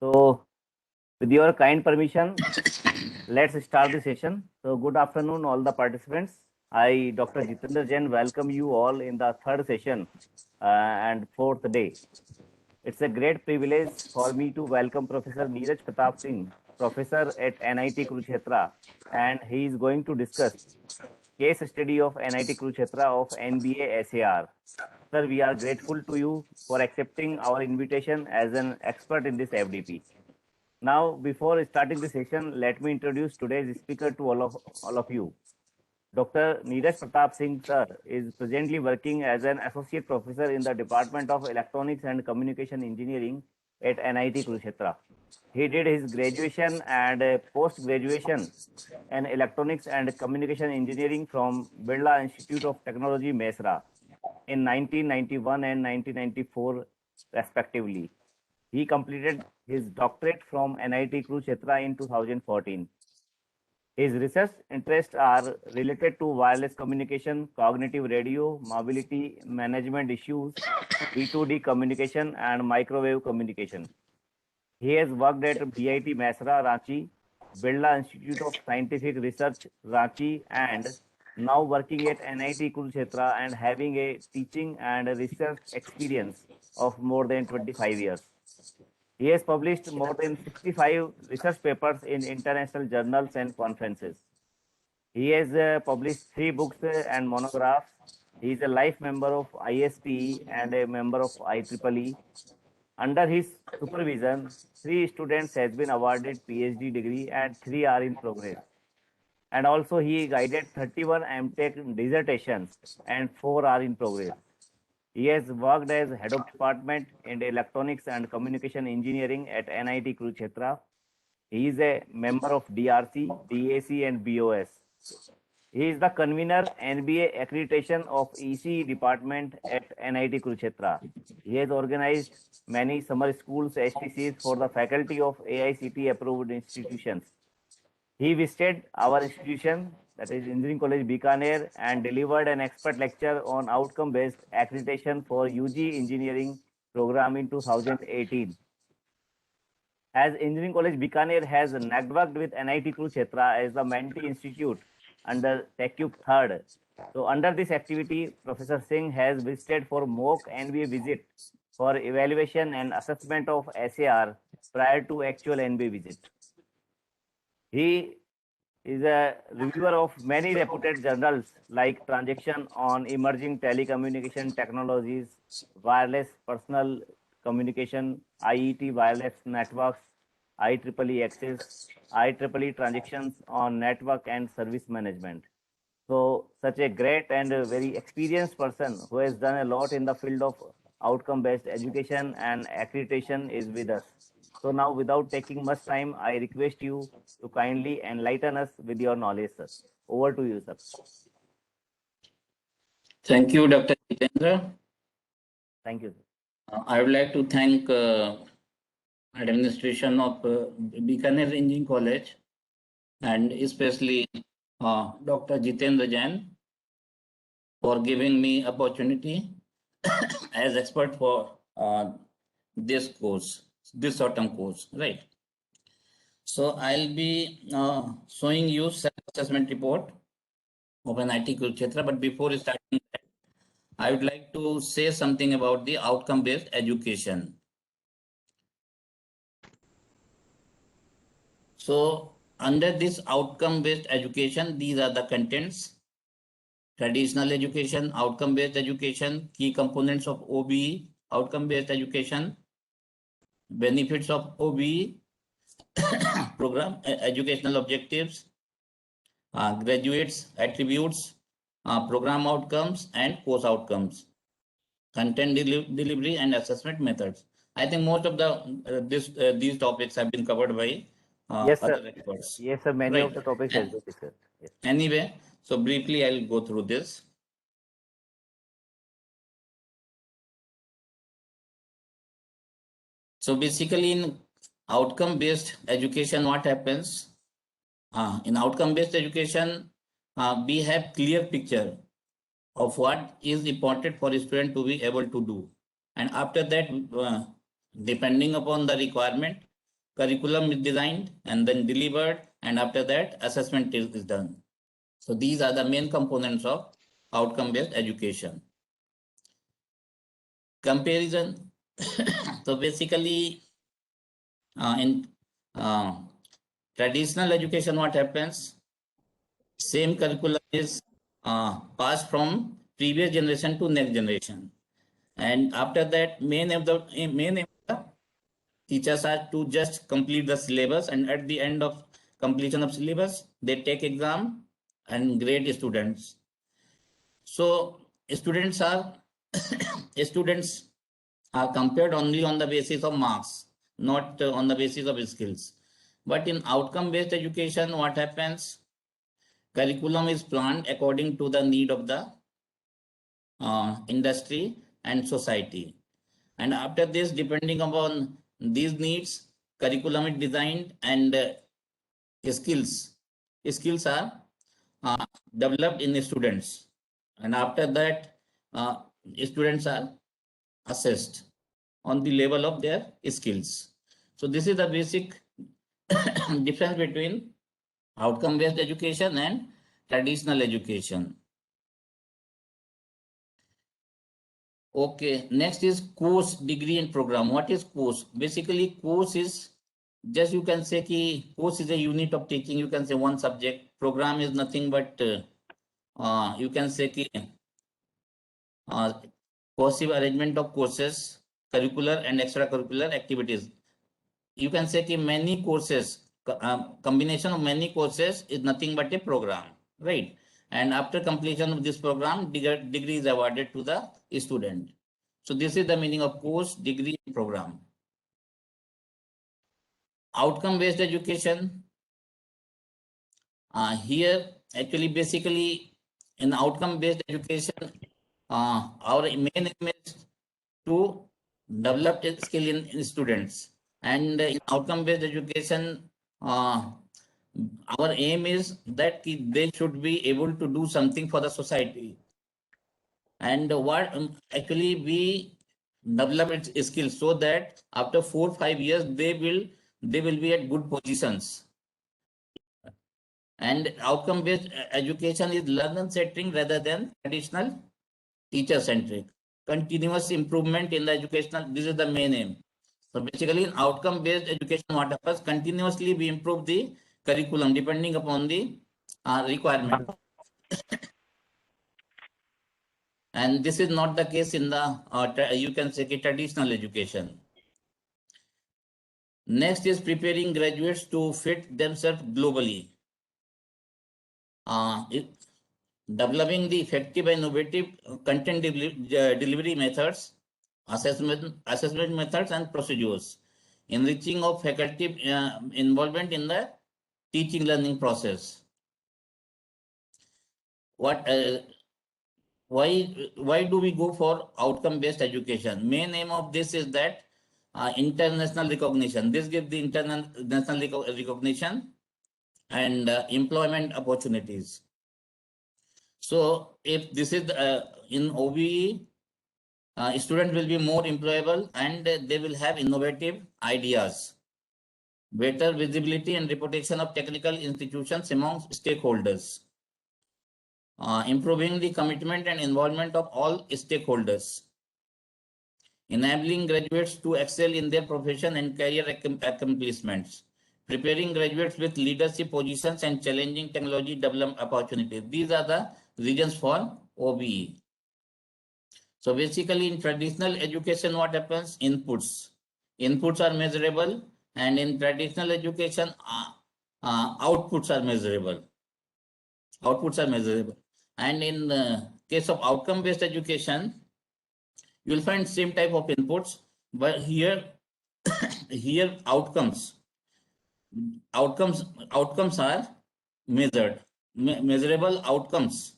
So, with your kind permission, let's start the session. So, good afternoon, all the participants. I, Dr. Jitendra Jain, welcome you all in the third session and fourth day. It's a great privilege for me to welcome Professor Neeraj Pratap Singh, professor at NIT Kurukshetra, and he is going to discuss case study of NIT Kurukshetra of NBA SAR. Sir, we are grateful to you for accepting our invitation as an expert in this FDP. Now, before starting the session, let me introduce today's speaker to all of you. Dr. Neeraj Pratap Singh sir is presently working as an associate professor in the Department of Electronics and Communication Engineering at NIT Kurukshetra. He did his graduation and post-graduation in Electronics and Communication Engineering from Birla Institute of Technology, Mesra in 1991 and 1994 respectively. He completed his doctorate from NIT Kurukshetra in 2014. His research interests are related to wireless communication, cognitive radio, mobility management issues, B2D communication, and microwave communication. He has worked at BIT Mesra, Ranchi, Birla Institute of Scientific Research, Ranchi, and now working at NIT Kurukshetra and having a teaching and research experience of more than 25 years. He has published more than 65 research papers in international journals and conferences. He has published 3 books and monographs. He is a life member of ISTE and a member of IEEE. Under his supervision, 3 students has been awarded PhD degree and 3 are in progress. And also he guided 31 MTech dissertations and 4 are in progress. He has worked as head of department in electronics and communication engineering at NIT Kurukshetra. He is a member of DRC, DAC, and BOS. He is the convener NBA accreditation of EC department at NIT Kurukshetra. He has organized many summer schools STCs for the faculty of AICT approved institutions. He visited our institution, that is Engineering College Bikaner, and delivered an expert lecture on outcome-based accreditation for UG engineering program in 2018. As Engineering College Bikaner has networked with NIT Kurukshetra as the mentee institute under TechCube 3rd. So under this activity, Professor Singh has visited for mock NBA visit for evaluation and assessment of SAR prior to actual NBA visit. He is a reviewer of many reputed journals like Transaction on Emerging Telecommunication Technologies, Wireless Personal Communication, IET Wireless Networks, IEEE Access, IEEE Transactions on Network and Service Management. So, such a great and a very experienced person who has done a lot in the field of outcome-based education and accreditation is with us. So now, without taking much time, I request you to kindly enlighten us with your knowledge, sir. Over to you, sir. Thank you, Dr. Jitendra. Thank you, sir. I would like to thank administration of Bikaner Engineering College and especially Dr. Jitendra Jain for giving me opportunity as expert for this course, this autumn course, right? So I'll be showing you self-assessment report of NIT Kurukshetra, but before starting that, I would like to say something about the outcome-based education. So under this outcome-based education, these are the contents: traditional education, outcome-based education, key components of OBE, outcome-based education, benefits of OBE, program, educational objectives, graduates, attributes, program outcomes, and course outcomes, content delivery, and assessment methods. I think most of the these topics have been covered by Yes, sir. other experts. Yes, sir. Many Right. of the topics has been discussed. Yes. Anyway, so briefly, I'll go through this. So basically, in outcome-based education, what happens? In outcome-based education, we have clear picture of what is important for a student to be able to do. And after that, depending upon the requirement, curriculum is designed and then delivered, and after that assessment is done. So these are the main components of outcome-based education. Comparison. So basically, in traditional education, what happens? Same curriculum is passed from previous generation to next generation, and after that, main aim of the teachers are to just complete the syllabus, and at the end of completion of syllabus, they take exam and grade students. So students are students are compared only on the basis of marks, not on the basis of skills. But in outcome-based education, what happens? Curriculum is planned according to the need of the industry and society. And after this, depending upon these needs, curriculum is designed, and skills are developed in the students. And after that, students are assessed on the level of their skills. So this is the basic difference between outcome-based education and traditional education. Okay, next is course, degree and program. What is course? Basically, course is just, you can say ki course is a unit of teaching. You can say one subject. Program is nothing but you can say ki cohesive arrangement of courses, curricular and extracurricular activities. You can say ki many courses, combination of many courses is nothing but a program, right? And after completion of this program, degree is awarded to the student. So this is the meaning of course, degree, and program. Outcome-based education. Here, actually, basically, in outcome-based education, our main aim is to develop a skill in students. And in outcome-based education, our aim is that they should be able to do something for the society. And what actually we develop its skills so that after 4 or 5 years they will be at good positions. And outcome-based education is learner-centric rather than traditional teacher-centric. Continuous improvement in the educational, this is the main aim. So basically, in outcome-based education, what happens? Continuously we improve the curriculum depending upon the requirement. And this is not the case in the, you can say, traditional education. Next is preparing graduates to fit themselves globally. Developing the effective and innovative content delivery methods, assessment methods and procedures, enriching of faculty involvement in the teaching learning process. What why do we go for outcome-based education? Main aim of this is that international recognition. This gives the international recognition and employment opportunities. So if this is in OBE, students will be more employable and they will have innovative ideas, better visibility and reputation of technical institutions among stakeholders, improving the commitment and involvement of all stakeholders, enabling graduates to excel in their profession and career accomplishments, preparing graduates with leadership positions and challenging technology development opportunities. These are the reasons for OBE. So basically, in traditional education, what happens? Inputs are measurable, and in traditional education, outputs are measurable. And in the case of outcome-based education, you will find same type of inputs, but here outcomes are measured, measurable outcomes.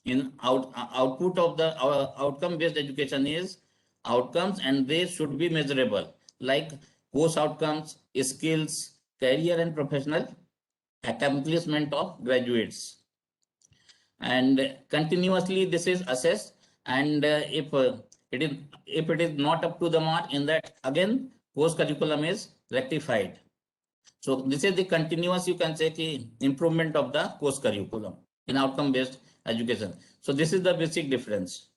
In output of the outcome-based education is outcomes, and they should be measurable, like course outcomes, skills, career and professional accomplishment of graduates. And continuously this is assessed, and if it is not up to the mark, in that again course curriculum is rectified. So this is the continuous, you can say, improvement of the course curriculum in outcome based education. So this is the basic difference.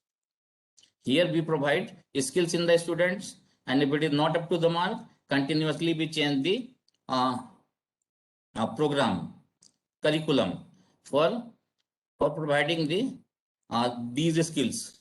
Here we provide skills in the students, and if it is not up to the mark, continuously we change the program curriculum for providing the these skills.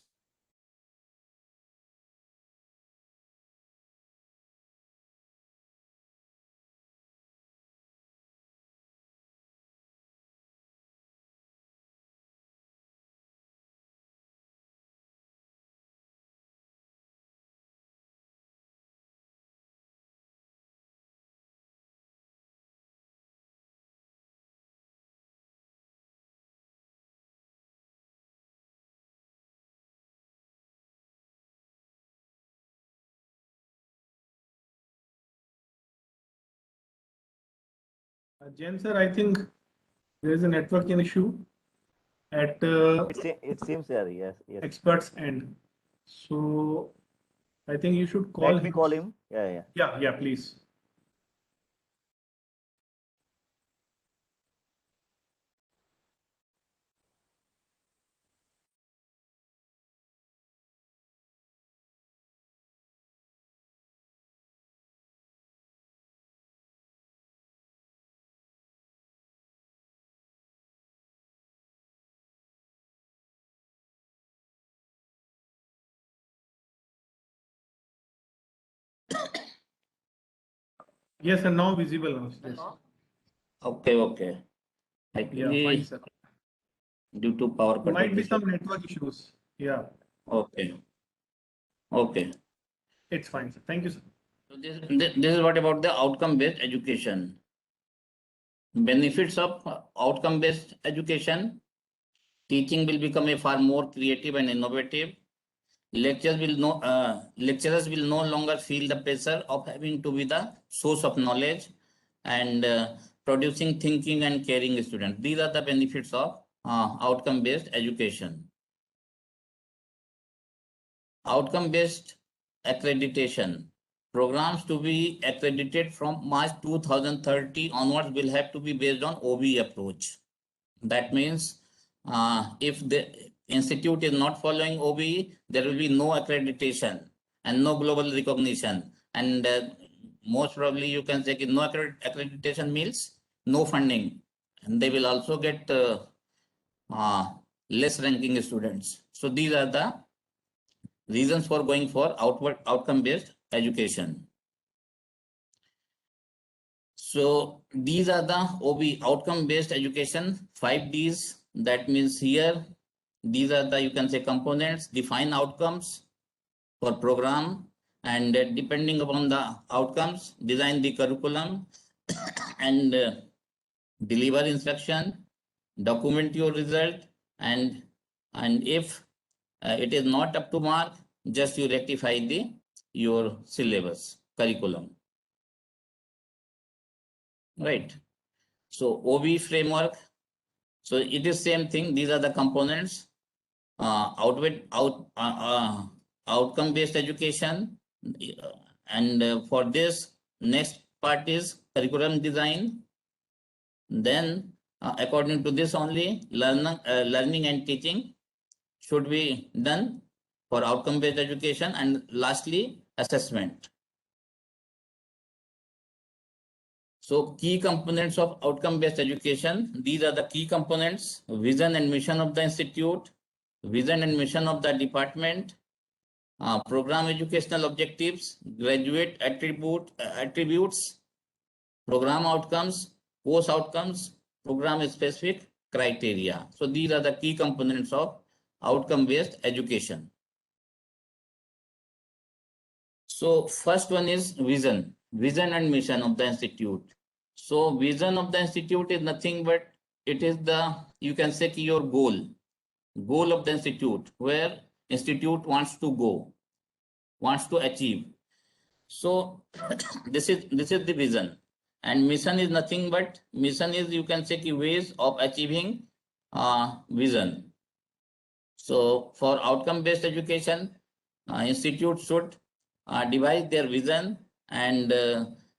Jain sir, I think there is a networking issue at It seems, sir. Yes, yes. expert's end. So I think you should call Let me him. call him. Yeah, yeah. Yeah, please. Yes, and now visible now. Yes. Okay, okay. Yeah, Actually, fine, sir. due to power cut. Might be some network issues. Yeah, Okay. Okay. it's fine, sir. Thank you, sir. So this is what about the outcome based education. Benefits of outcome based education: teaching will become a far more creative and innovative. Lecturers will no longer feel the pressure of having to be the source of knowledge and producing thinking and caring students. These are the benefits of outcome based education. Outcome based accreditation. Programs to be accredited from March 2030 onwards will have to be based on OBE approach. That means if the institute is not following OBE, there will be no accreditation and no global recognition. And most probably you can say no accreditation means no funding. And they will also get less ranking students. So these are the reasons for going for outcome based education. So these are the OB outcome based education 5Ds. That means here these are the, you can say, components: define outcomes for program, and depending upon the outcomes, design the curriculum and deliver instruction, document your result, and if it is not up to mark, just you rectify your syllabus curriculum. Right. So OB framework. So it is same thing. These are the components. Outcome based education, and for this next part is curriculum design. Then according to this only learning and teaching should be done for outcome based education, and lastly assessment. So key components of outcome based education, these are the key components: vision and mission of the institute, vision and mission of the department, program educational objectives, graduate attributes, program outcomes, course outcomes, program specific criteria. So these are the key components of outcome based education. So first one is vision and mission of the institute. So vision of the institute is nothing but it is the, you can say, your goal of the institute, where institute wants to go, wants to achieve. So this is the vision, and mission is nothing but, mission is, you can say, ways of achieving vision. So for outcome based education, institute should devise their vision and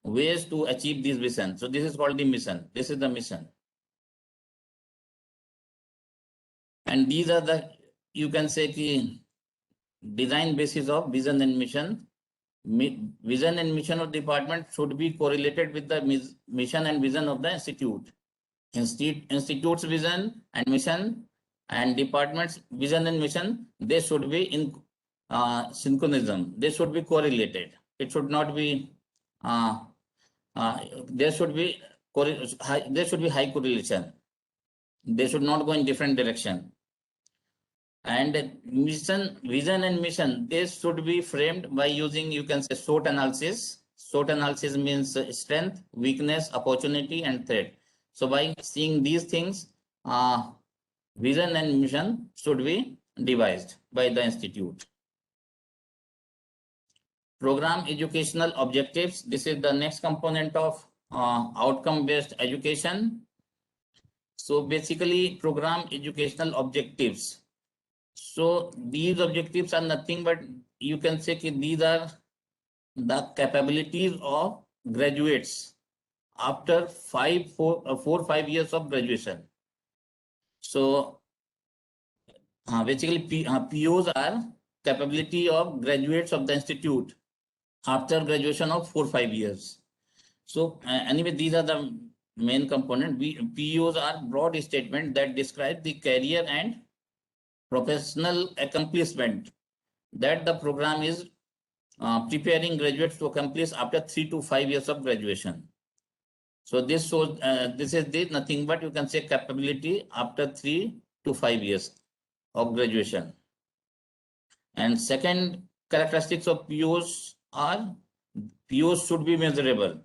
ways to achieve this mission. So this is called the mission. This is the mission. And these are the, you can say, the design basis of vision and mission. Vision and mission of department should be correlated with the mission and vision of the institute. Institute's vision and mission and department's vision and mission, they should be in synchronism. They should be correlated. It should not be there should be high correlation. They should not go in different direction. And mission, vision and mission, they should be framed by using, you can say, SWOT analysis. SWOT analysis means strength, weakness, opportunity, and threat. So by seeing these things, vision and mission should be devised by the institute. Program educational objectives. This is the next component of outcome-based education. So basically, program educational objectives. So these objectives are nothing but, you can say, these are the capabilities of graduates after 4 or 5 years of graduation. So basically, POs are capability of graduates of the institute after graduation of 4 or 5 years. So anyway, these are the main component. POs are broad statement that describe the career and professional accomplishment that the program is preparing graduates to accomplish after 3 to 5 years of graduation. So this shows, this is nothing but, you can say, capability after 3 to 5 years of graduation. And second characteristics of POs are, POs should be measurable,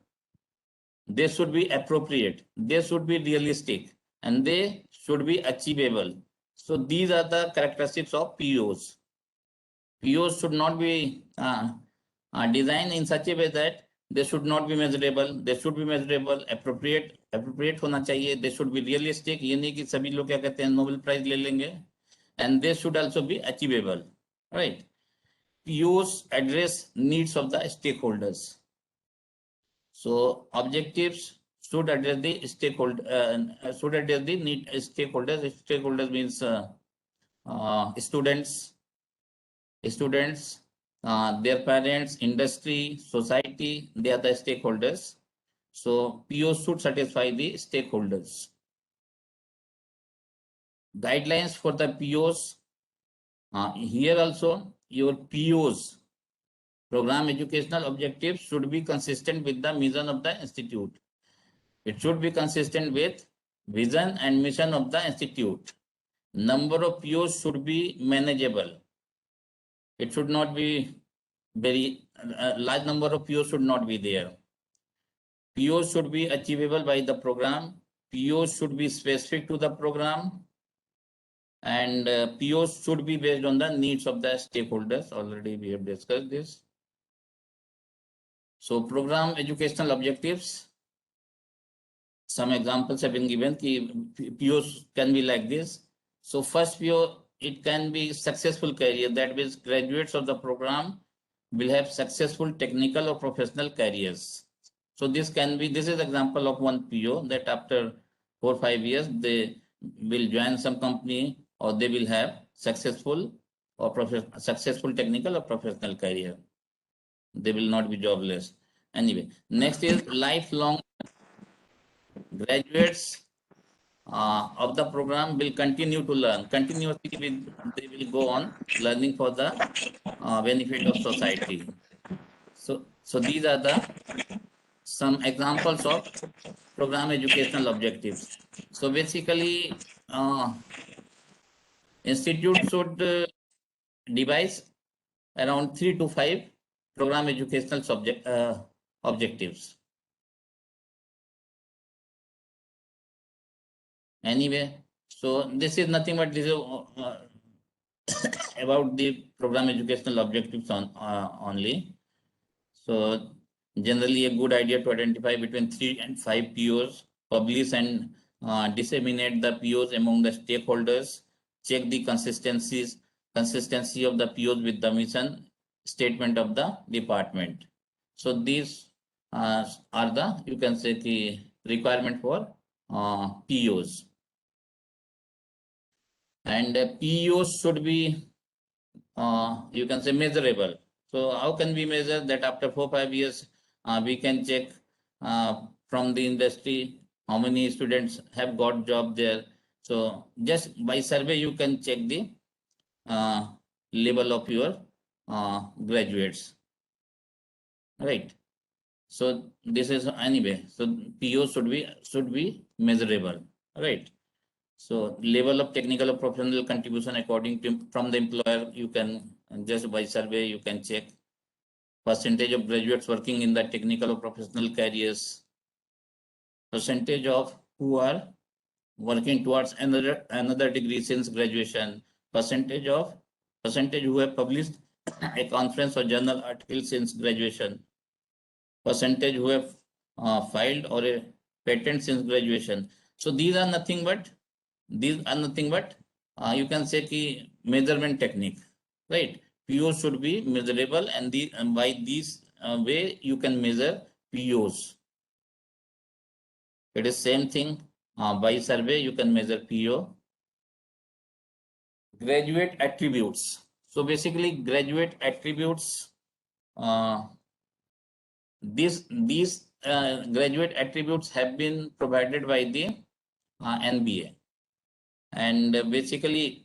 they should be appropriate, they should be realistic, and they should be achievable. So these are the characteristics of POs. POs should not be designed in such a way that they should not be measurable, they should be measurable, appropriate होना चाहिए, they should be realistic, ये नहीं कि सभी लोग क्या कहते हैं Nobel Prize ले लेंगे, and they should also be achievable, right? POs address needs of the stakeholders. So objectives should address the stakeholder, should address the need stakeholders. Stakeholders means students, their parents, industry, society, they are the stakeholders. So POs should satisfy the stakeholders. Guidelines for the POs. Here also, your POs, program educational objectives, should be consistent with the mission of the institute. It should be consistent with vision and mission of the institute. Number of POs should be manageable. It should not be very large number of POs should not be there. POs should be achievable by the program. POs should be specific to the program. And POs should be based on the needs of the stakeholders. Already we have discussed this. So program educational objectives. Some examples have been given. POs can be like this. So first PO, it can be successful career. That means graduates of the program will have successful technical or professional careers. So this can be, this is example of one PO that after 4 or 5 years, they will join some company or they will have successful or successful technical or professional career. They will not be jobless. Anyway, next is lifelong. Graduates of the program will continue to learn. Continuously, they will go on learning for the benefit of society. So these are the some examples of program educational objectives. So basically, institute should devise around 3 to 5 program educational objectives. Anyway, so this is nothing but this is about the program educational objectives only. So generally a good idea to identify between 3 and 5 POs, publish and disseminate the POs among the stakeholders, check the consistency of the POs with the mission statement of the department. So these are the, you can say, the requirement for POs. And POs should be, you can say, measurable. So how can we measure that? After 4-5 years, we can check from the industry how many students have got job there. So just by survey, you can check the level of your graduates, right? So this is anyway. So PO should be measurable, right? So level of technical or professional contribution according to from the employer, you can just by survey you can check. Percentage of graduates working in the technical or professional careers. Percentage of who are working towards another degree since graduation. Percentage who have published a conference or journal article since graduation. Percentage who have filed or a patent since graduation. So these are nothing but you can say ki measurement technique, right? POs should be measurable, and by this way you can measure POs. It is same thing. By survey you can measure PO. Graduate attributes. So basically graduate attributes, these graduate attributes have been provided by the NBA, and basically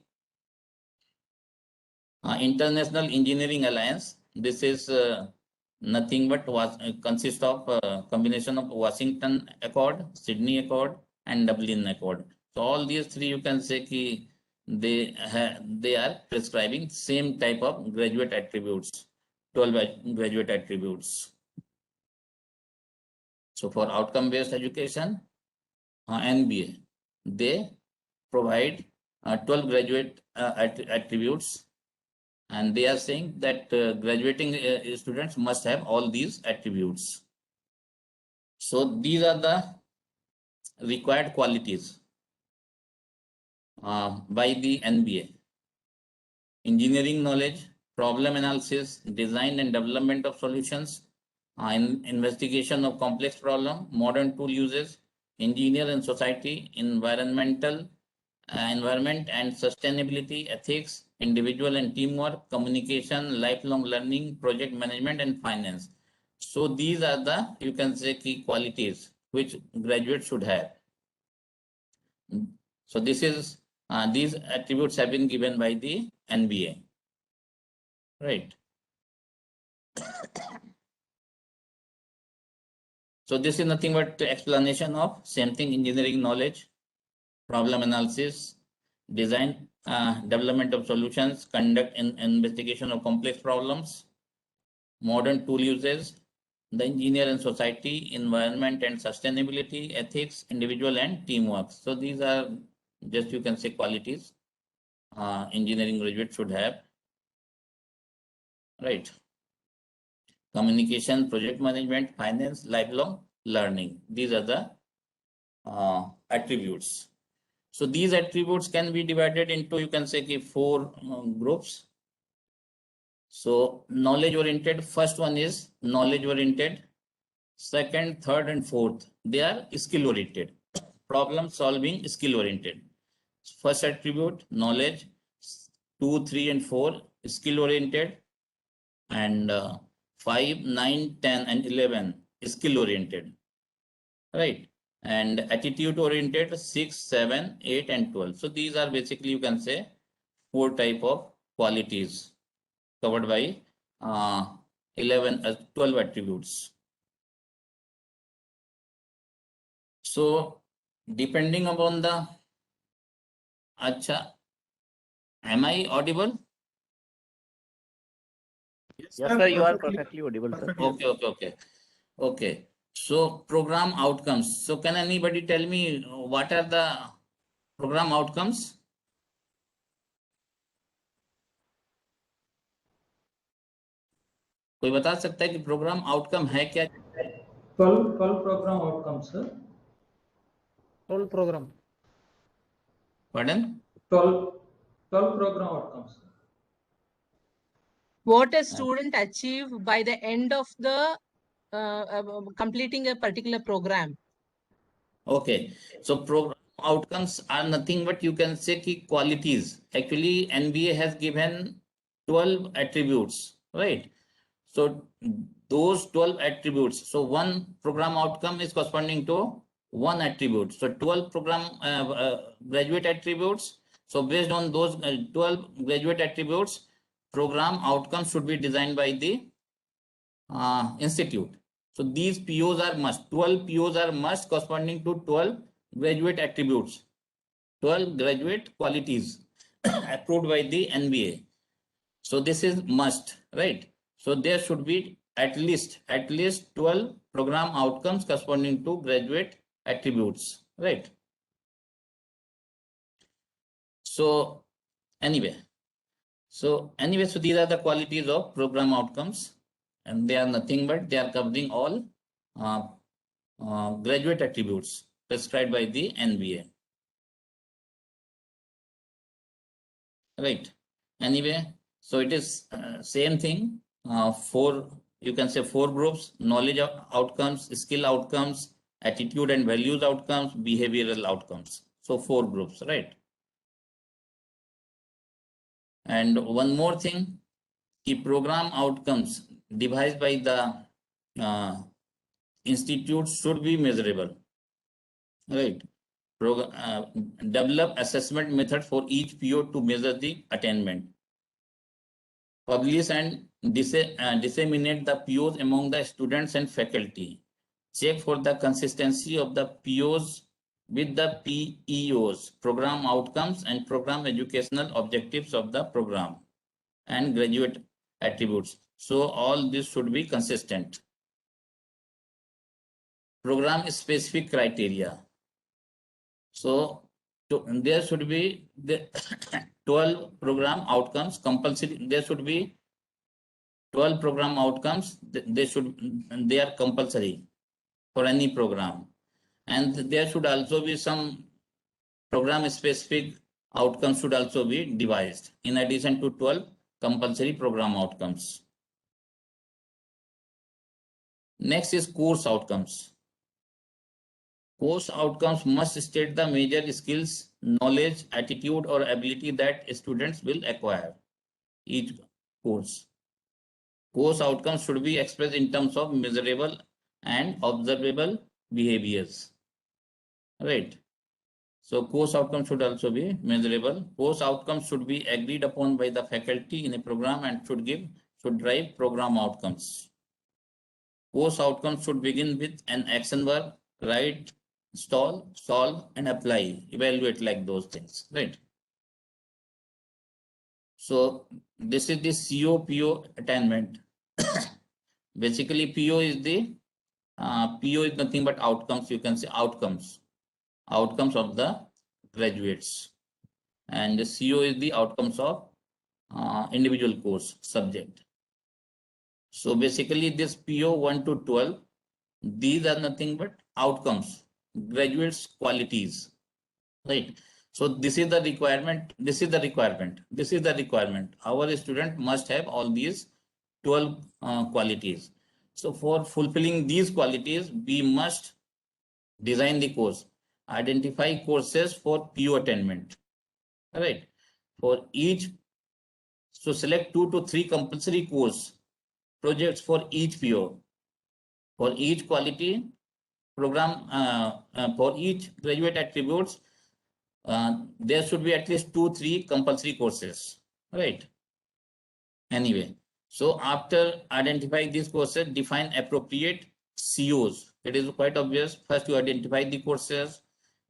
International Engineering Alliance. This is nothing but consists of combination of Washington Accord, Sydney Accord, and Dublin Accord. So all these three, you can say ki they are prescribing same type of graduate attributes, 12 graduate attributes. So for outcome-based education, NBA, they provide 12 graduate attributes, and they are saying that graduating students must have all these attributes. So these are the required qualities by the NBA. Engineering knowledge, problem analysis, design and development of solutions, investigation of complex problem, modern tool uses, engineer and society, environment and sustainability, ethics, individual and teamwork, communication, lifelong learning, project management, and finance. So these are the, you can say, key qualities which graduates should have. So this is these attributes have been given by the NBA, right? So this is nothing but explanation of same thing: engineering knowledge, problem analysis, design, development of solutions, conduct and investigation of complex problems, modern tool uses, the engineer and society, environment and sustainability, ethics, individual and teamwork. So these are just, you can say, qualities engineering graduate should have, right? Communication, project management, finance, lifelong learning. These are the attributes. So these attributes can be divided into, you can say, 4 groups. So knowledge oriented, first one is knowledge oriented. Second, third, and fourth, they are skill oriented. Problem solving, skill oriented. First attribute, knowledge. 2, 3, and 4, skill oriented. And 5, 9, 10, and 11, skill oriented, right? And attitude oriented, 6, 7, 8, and 12. So these are basically, you can say, 4 type of qualities covered by 12 attributes. So depending upon the, am I audible? Yes, sir, you are perfectly audible, sir. Okay. So program outcomes. So can anybody tell me what are the program outcomes? कोई बता सकता है कि programme outcome है क्या? 12 program outcomes, sir. 12 program. Pardon? 12 program outcomes. What a student achieve by the end of the completing a particular program. Okay, so program outcomes are nothing but you can say key qualities. Actually, NBA has given 12 attributes, right? So those 12 attributes. So one program outcome is corresponding to one attribute. So 12 program graduate attributes. So based on those 12 graduate attributes, program outcomes should be designed by the institute. So these POs are must. 12 POs are must corresponding to 12 graduate attributes, 12 graduate qualities approved by the NBA. So this is must, right? So there should be at least 12 program outcomes corresponding to graduate attributes, right? So anyway, so these are the qualities of program outcomes, and they are nothing but they are covering all graduate attributes prescribed by the NBA. Right. Anyway, so it is same thing. Four, you can say 4 groups: knowledge outcomes, skill outcomes, attitude and values outcomes, behavioral outcomes. So 4 groups, right? And one more thing, the program outcomes devised by the institute should be measurable, right? Develop assessment method for each PO to measure the attainment. Publish and disseminate the POs among the students and faculty. Check for the consistency of the POs with the PEOs, program outcomes and program educational objectives of the program and graduate attributes. So all this should be consistent. Program specific criteria. So there should be the 12 program outcomes compulsory. There should be 12 program outcomes. They are compulsory for any program, and there should also be some program specific outcomes should also be devised in addition to 12 compulsory program outcomes. Next is course outcomes. Course outcomes must state the major skills, knowledge, attitude, or ability that students will acquire each course. Course outcomes should be expressed in terms of measurable and observable behaviors. Right. So course outcomes should also be measurable. Course outcomes should be agreed upon by the faculty in a program and should drive program outcomes. Course outcomes should begin with an action verb, write, stall, solve, and apply, evaluate, like those things, right? So this is the COPO attainment. Basically, PO is nothing but outcomes. You can say outcomes of the graduates, and the CO is the outcomes of individual course subject. So basically, this PO 1 to 12, these are nothing but outcomes, graduates' qualities, right? So this is the requirement. Our student must have all these 12 qualities. So for fulfilling these qualities, we must design the course, identify courses for PO attainment, right? For each, so select 2 to 3 compulsory course projects for each PO. For each quality program, for each graduate attributes, there should be at least 2-3 compulsory courses, right? Anyway, so after identifying these courses, define appropriate COs. It is quite obvious. First, you identify the courses,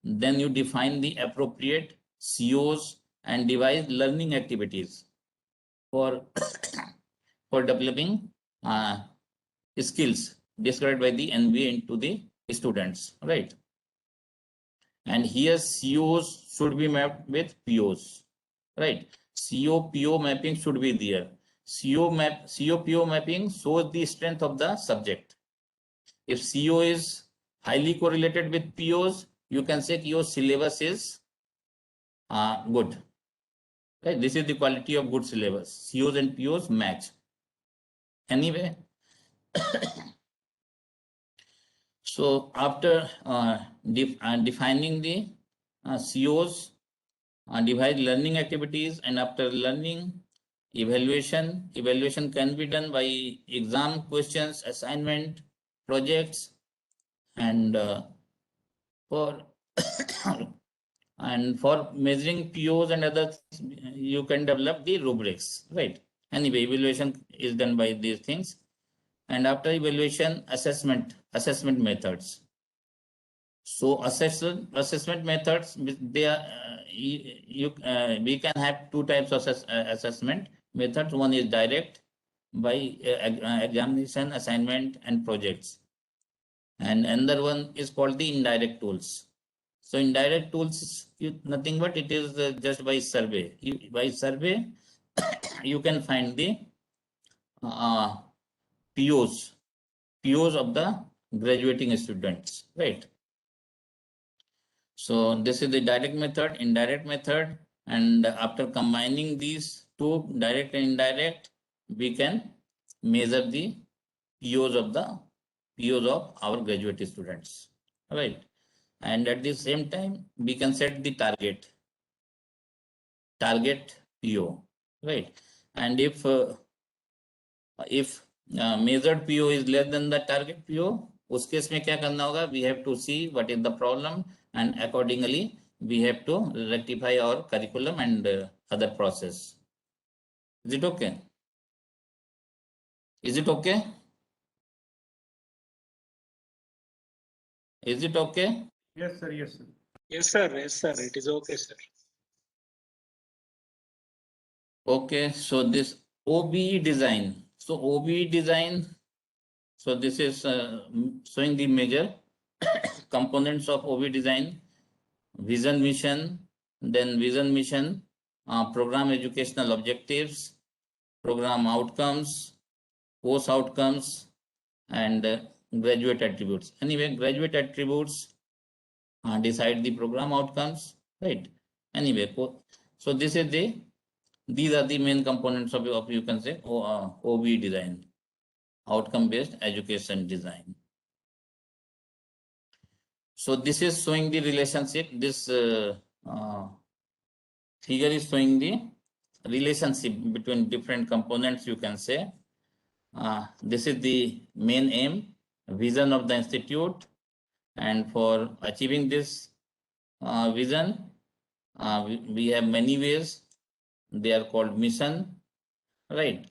then you define the appropriate COs and devise learning activities for for developing skills described by the NBA into the students, right? And here COs should be mapped with POs, right? CO-PO mapping should be there. CO-PO mapping shows the strength of the subject. If CO is highly correlated with POs, you can say your syllabus is good. Right? This is the quality of good syllabus. COs and POs match. Anyway, So after defining the COs, divide learning activities, and after learning, evaluation. Evaluation can be done by exam questions, assignment, projects, and for and for measuring POs and others, you can develop the rubrics, right? Anyway, evaluation is done by these things. And after evaluation, assessment methods. So assessment methods, they are we can have two types of assessment methods. One is direct by examination, assignment, and projects, and another one is called the indirect tools. So indirect tools is nothing but it is just by survey. By survey, you can find the POs of the graduating students, right? So this is the direct method, indirect method, and after combining these two, direct and indirect, we can measure the POs of our graduate students, right? And at the same time, we can set the target PO, right? And if measured PO is less than the target PO, उस case में क्या करना होगा? We have to see what is the problem, and accordingly we have to rectify our curriculum and other process. Is it okay? Is it okay? Is it okay? Yes, sir. Yes, sir. Yes, sir. Yes, sir. It is okay, sir. Okay, so this OBE design. So OBE design, so this is showing the major components of OBE design: vision, mission, then vision, mission, program educational objectives, program outcomes, course outcomes, and graduate attributes. Anyway, graduate attributes decide the program outcomes, right? Anyway, so this is these are the main components of you can say OBE design, outcome based education design. So this is showing the relationship. This figure is showing the relationship between different components, you can say. This is the main aim, vision of the institute, and for achieving this vision, we have many ways. They are called mission, right?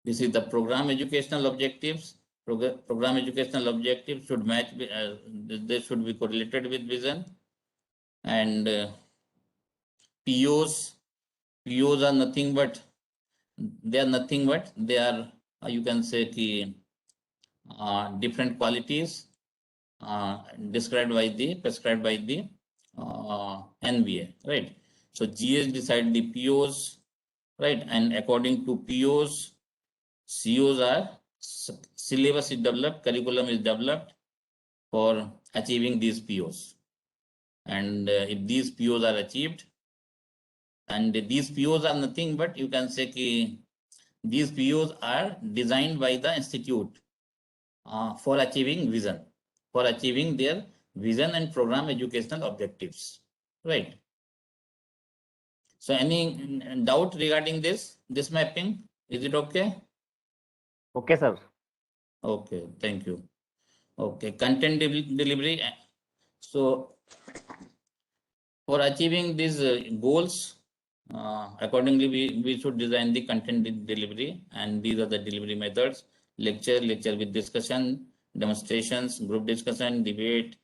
This is the program educational objectives. Program educational objectives should match, they should be correlated with vision. And POs are nothing but, they are, you can say, different qualities prescribed by the NBA, right? So GS decide the POs, right? And according to POs, COs are, syllabus is developed, curriculum is developed for achieving these POs. And if these POs are achieved, and these POs are nothing but, you can say, these POs are designed by the institute for achieving vision, for achieving their vision and program educational objectives, right? So any doubt regarding this mapping? Is it okay? Okay, sir. Okay, thank you. Okay, content delivery. So for achieving these goals, accordingly, we should design the content delivery, and these are the delivery methods: lecture with discussion, demonstrations, group discussion, debate,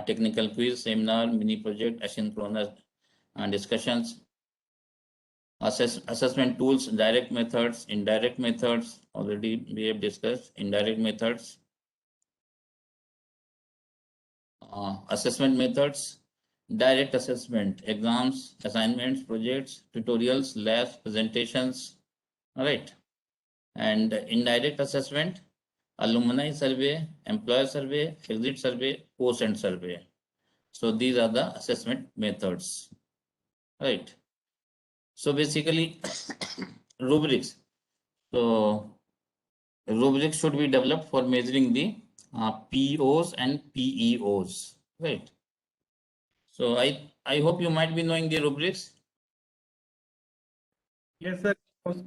technical quiz, seminar, mini project, asynchronous discussions. Assessment tools, direct methods, indirect methods. Already we have discussed indirect methods. Assessment methods: direct assessment, exams, assignments, projects, tutorials, labs, presentations. All right. And indirect assessment: alumni survey, employer survey, exit survey, post-end survey. So these are the assessment methods, right? So basically, rubrics. So rubrics should be developed for measuring the POs and PEOs, right? So I hope you might be knowing the rubrics. Yes, sir. It was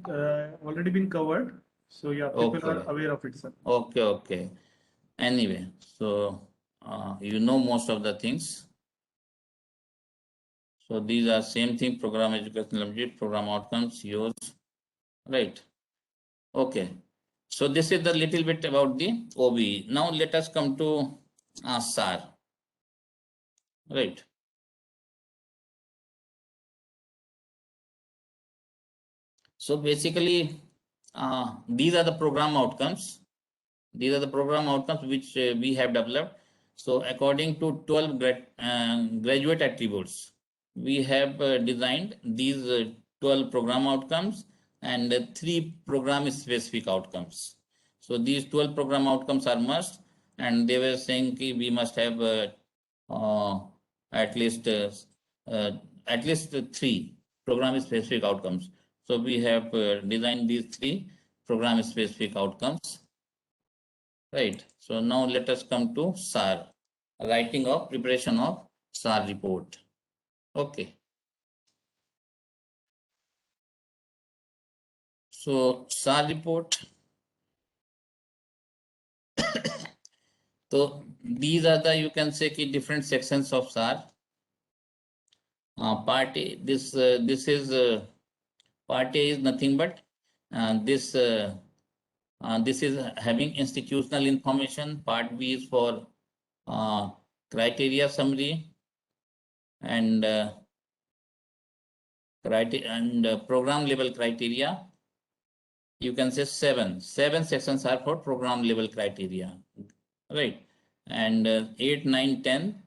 already been covered. So yeah, people are Okay. aware of it, sir. Okay. Anyway, so you know most of the things. So these are same thing, program educational objective, program outcomes, yours, right? Okay. So this is the little bit about the OBE. Now let us come to SAR, right? So basically, these are the program outcomes. These are the program outcomes which we have developed. So according to 12 graduate attributes, we have designed these 12 program outcomes and 3 program specific outcomes. So these 12 program outcomes are must, and they were saying we must have at least 3 program specific outcomes. So we have designed these 3 program specific outcomes. Right. So now let us come to SAR, writing of preparation of SAR report. Okay. So SAR report. So these are the, you can say, different sections of SAR. Part A, this is part A is nothing but this is having institutional information. Part B is for criteria summary and program level criteria. You can say 7 sections are for program level criteria, right? And 8, 9, 10,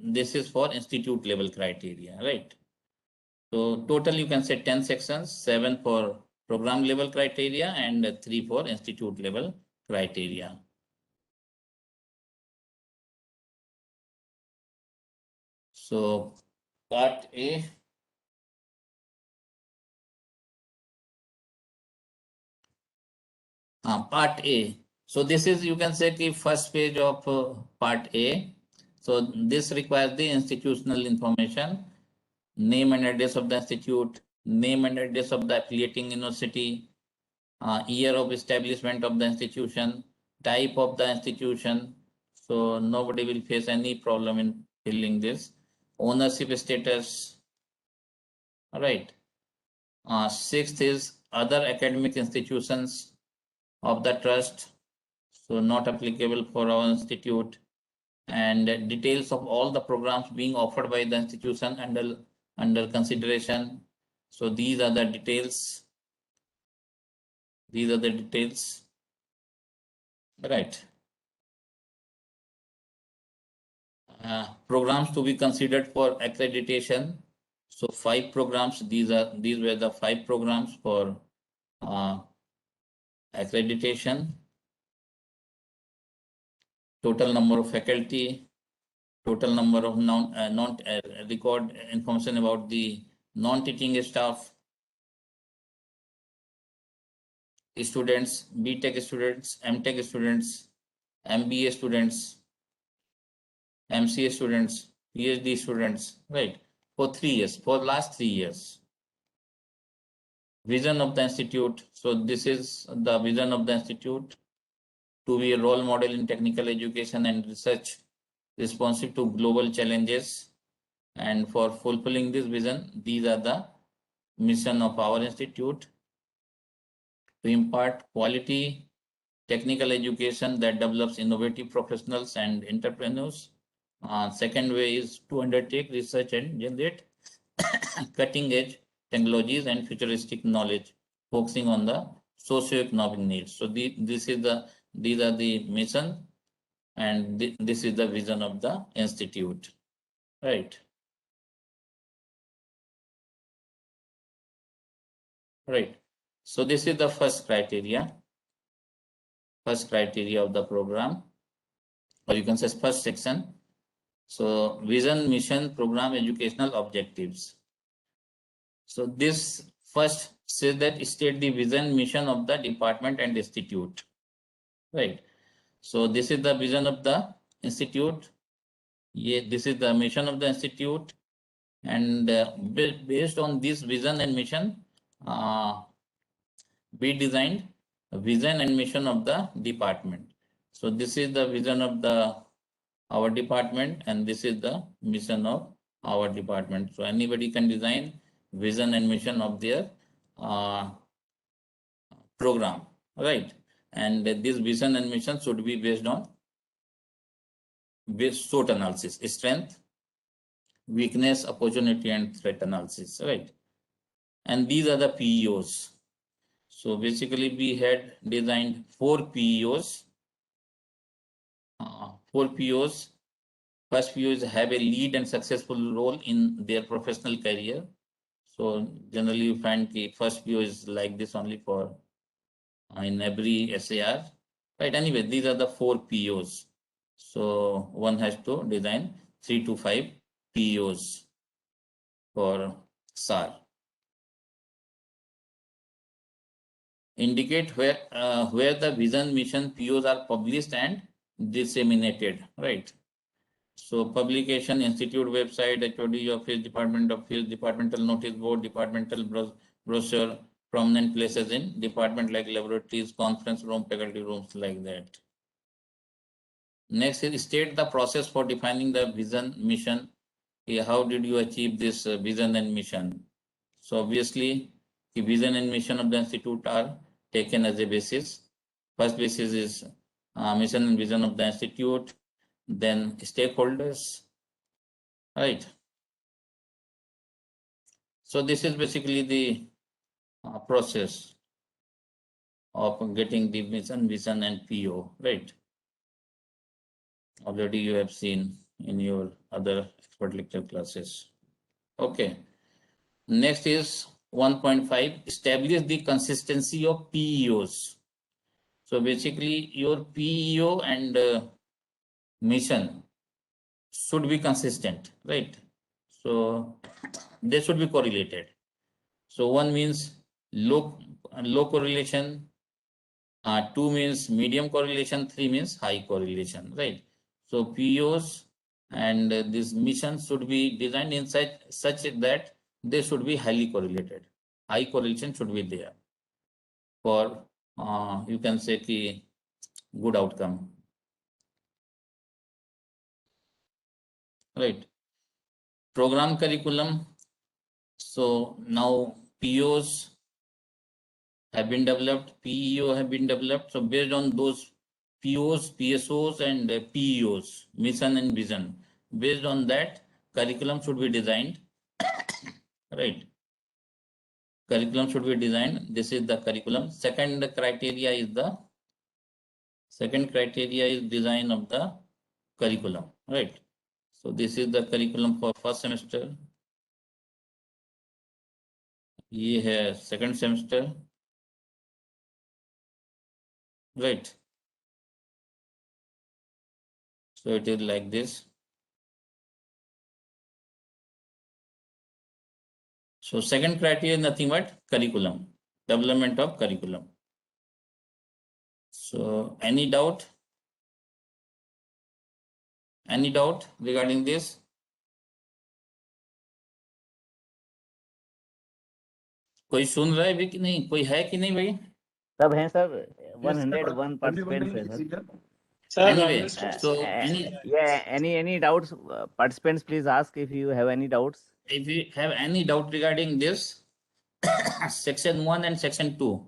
this is for institute level criteria, right? So total you can say 10 sections, 7 for program level criteria and 3 for institute level criteria. So part A. Part A. So this is, you can say, the first page of part A. So this requires the institutional information, name and address of the institute, name and address of the affiliating university, year of establishment of the institution, type of the institution. So nobody will face any problem in filling this. Ownership status. All right. Sixth is other academic institutions of the trust. So not applicable for our institute. And details of all the programs being offered by the institution under consideration. So these are the details. These are the details, right? Programs to be considered for accreditation. So 5 programs. These were the 5 programs for accreditation. Total number of faculty, total number of record information about the non-teaching staff, students, BTech students, MTech students, MBA students, MCA students, PhD students, right? For 3 years, for last 3 years. Vision of the institute. So this is the vision of the institute: to be a role model in technical education and research, responsive to global challenges. And for fulfilling this vision, these are the mission of our institute: to impart quality technical education that develops innovative professionals and entrepreneurs. Second way is to undertake research and generate cutting edge technologies and futuristic knowledge, focusing on the socio-economic needs. So these are the mission, and this is the vision of the institute, right? Right. So this is the first criteria of the program, or you can say first section. So vision, mission, program, educational objectives. So this first says that state the vision, mission of the department and institute, right? So this is the vision of the institute. This is the mission of the institute, and based on this vision and mission, we designed a vision and mission of the department. So this is the vision of our department, and this is the mission of our department. So anybody can design vision and mission of their program, right? And this vision and mission should be based on SWOT analysis: strength, weakness, opportunity, and threat analysis, right? And these are the PEOs. So basically, we had designed 4 PEOs. 4 PEOs. First PEOs have a lead and successful role in their professional career. So generally, you find the first PEO is like this only for in every SAR, right? Anyway, these are the 4 PEOs. So one has to design 3 to 5 PEOs for SAR. Indicate where the vision mission POs are published and disseminated, right? So publication, institute website, HOD office, departmental notice board, departmental brochure, prominent places in department like laboratories, conference room, faculty rooms, like that. Next is state the process for defining the vision mission. How did you achieve this vision and mission? So obviously, the vision and mission of the institute are taken as a basis. First basis is mission and vision of the institute, then stakeholders, right? So this is basically the process of getting the mission, vision, and PO, right? Already you have seen in your other expert lecture classes. Okay. Next is 1.5, establish the consistency of PEOs. So basically your PEO and mission should be consistent, right? So they should be correlated. So 1 means low correlation, 2 means medium correlation, 3 means high correlation, right? So PEOs and this mission should be designed in such that they should be highly correlated. High correlation should be there for you can say the good outcome, right? Program curriculum. So now POs have been developed, PEO have been developed. So based on those POs, PSOs, and PEOs, mission and vision, based on that, curriculum should be designed, right? Curriculum should be designed. This is the curriculum. Second criteria is design of the curriculum, right? So this is the curriculum for first semester. ये है second semester, right? So it is like this. So second criteria is nothing but curriculum, development of curriculum. So any doubt? Any doubt regarding this? कोई सुन रहा है भी कि नहीं? कोई है कि नहीं भाई? सब हैं सर, 101 participants हैं sir. Sir, Anyway, understood. so any doubts, participants, please ask if you have any doubts. if you have any doubt regarding this, section 1 and section 2.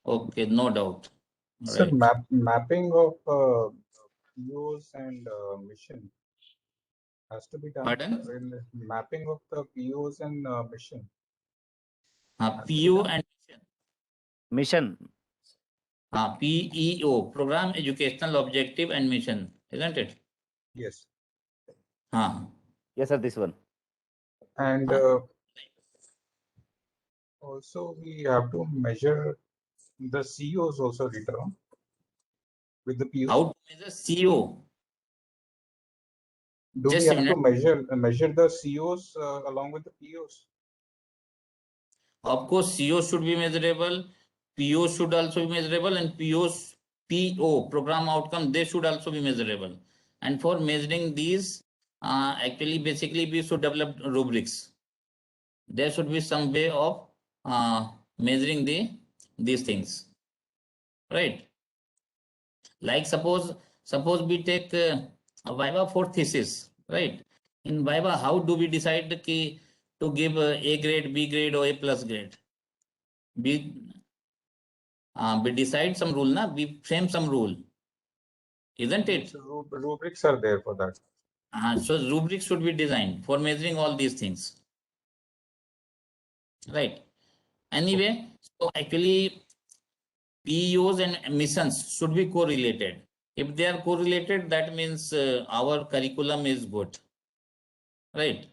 Okay, no doubt. So Right. mapping of POs and mission has to be done. Pardon? Mapping of the POs and mission. PO and Mission. PEO, Program Educational Objective and Mission, isn't it? Yes. Yes, sir, this one. And also we have to measure the COs also later on with the POs. How to measure CO? Do we just a have to measure the COs along with the POs? Of course, CO should be measurable, PO should also be measurable, and PO, program outcome, they should also be measurable. And for measuring these, actually, basically, we should develop rubrics. There should be some way of measuring these things, right? Like suppose we take a Viva for thesis, right? In Viva, how do we decide to give A grade, B grade, or A plus grade? We decide some rule, na? We frame some rule, isn't it? So rubrics are there for that. So rubrics should be designed for measuring all these things, right? Anyway, so actually PEOs and missions should be correlated. If they are correlated, that means our curriculum is good, right?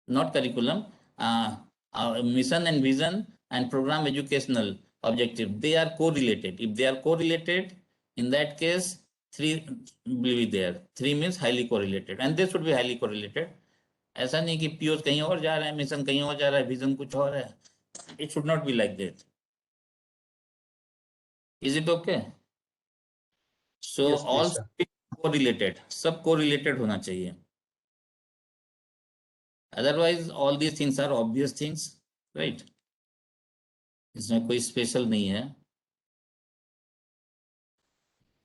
Not curriculum, our mission and vision and program educational objective, they are correlated. If they are correlated, in that case, 3 will be there. 3 means highly correlated, and they should be highly correlated. ऐसा नहीं कि POs कहीं और जा रहा है, mission कहीं और जा रहा है, विजन कुछ और है. It should not be like that. Is it okay? So Yes, please, all sir. correlated, सब correlated होना चाहिए. Otherwise, all these things are obvious things, right? इसमें कोई special नहीं है.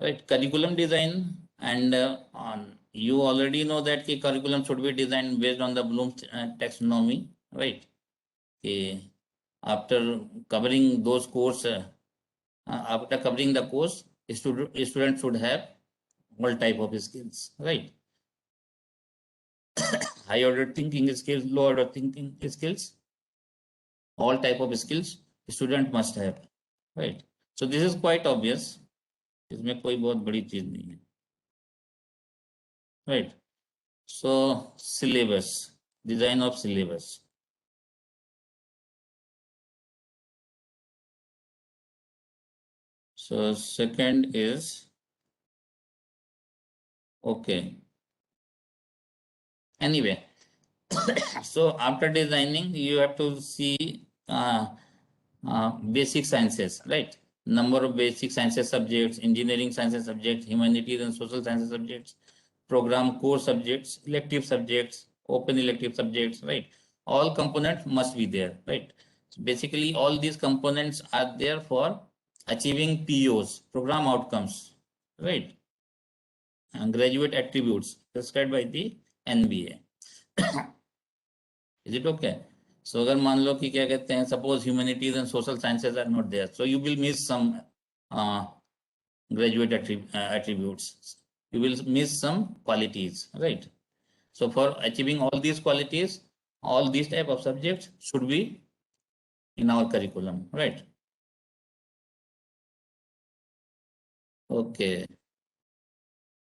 Right, curriculum design, and you already know that the curriculum should be designed based on the Bloom's taxonomy, right? After covering those course, after covering the course, student should have all type of skills, right? High order thinking skills, low order thinking skills, all type of skills student must have, right? So this is quite obvious. इसमें कोई बहुत बड़ी चीज नहीं है, right? So syllabus, design of syllabus. So second is, okay. Anyway, so after designing, you have to see basic sciences, right? Number of basic sciences subjects, engineering sciences subjects, humanities and social sciences subjects, program core subjects, elective subjects, open elective subjects, right? All components must be there, right? So basically, all these components are there for achieving POs, program outcomes, right? And graduate attributes prescribed by the NBA. Is it okay? So अगर मान लो कि क्या कहते हैं, suppose humanities and social sciences are not there, so you will miss some graduate attributes. You will miss some qualities, right? So for achieving all these qualities, all these type of subjects should be in our curriculum, right? Okay.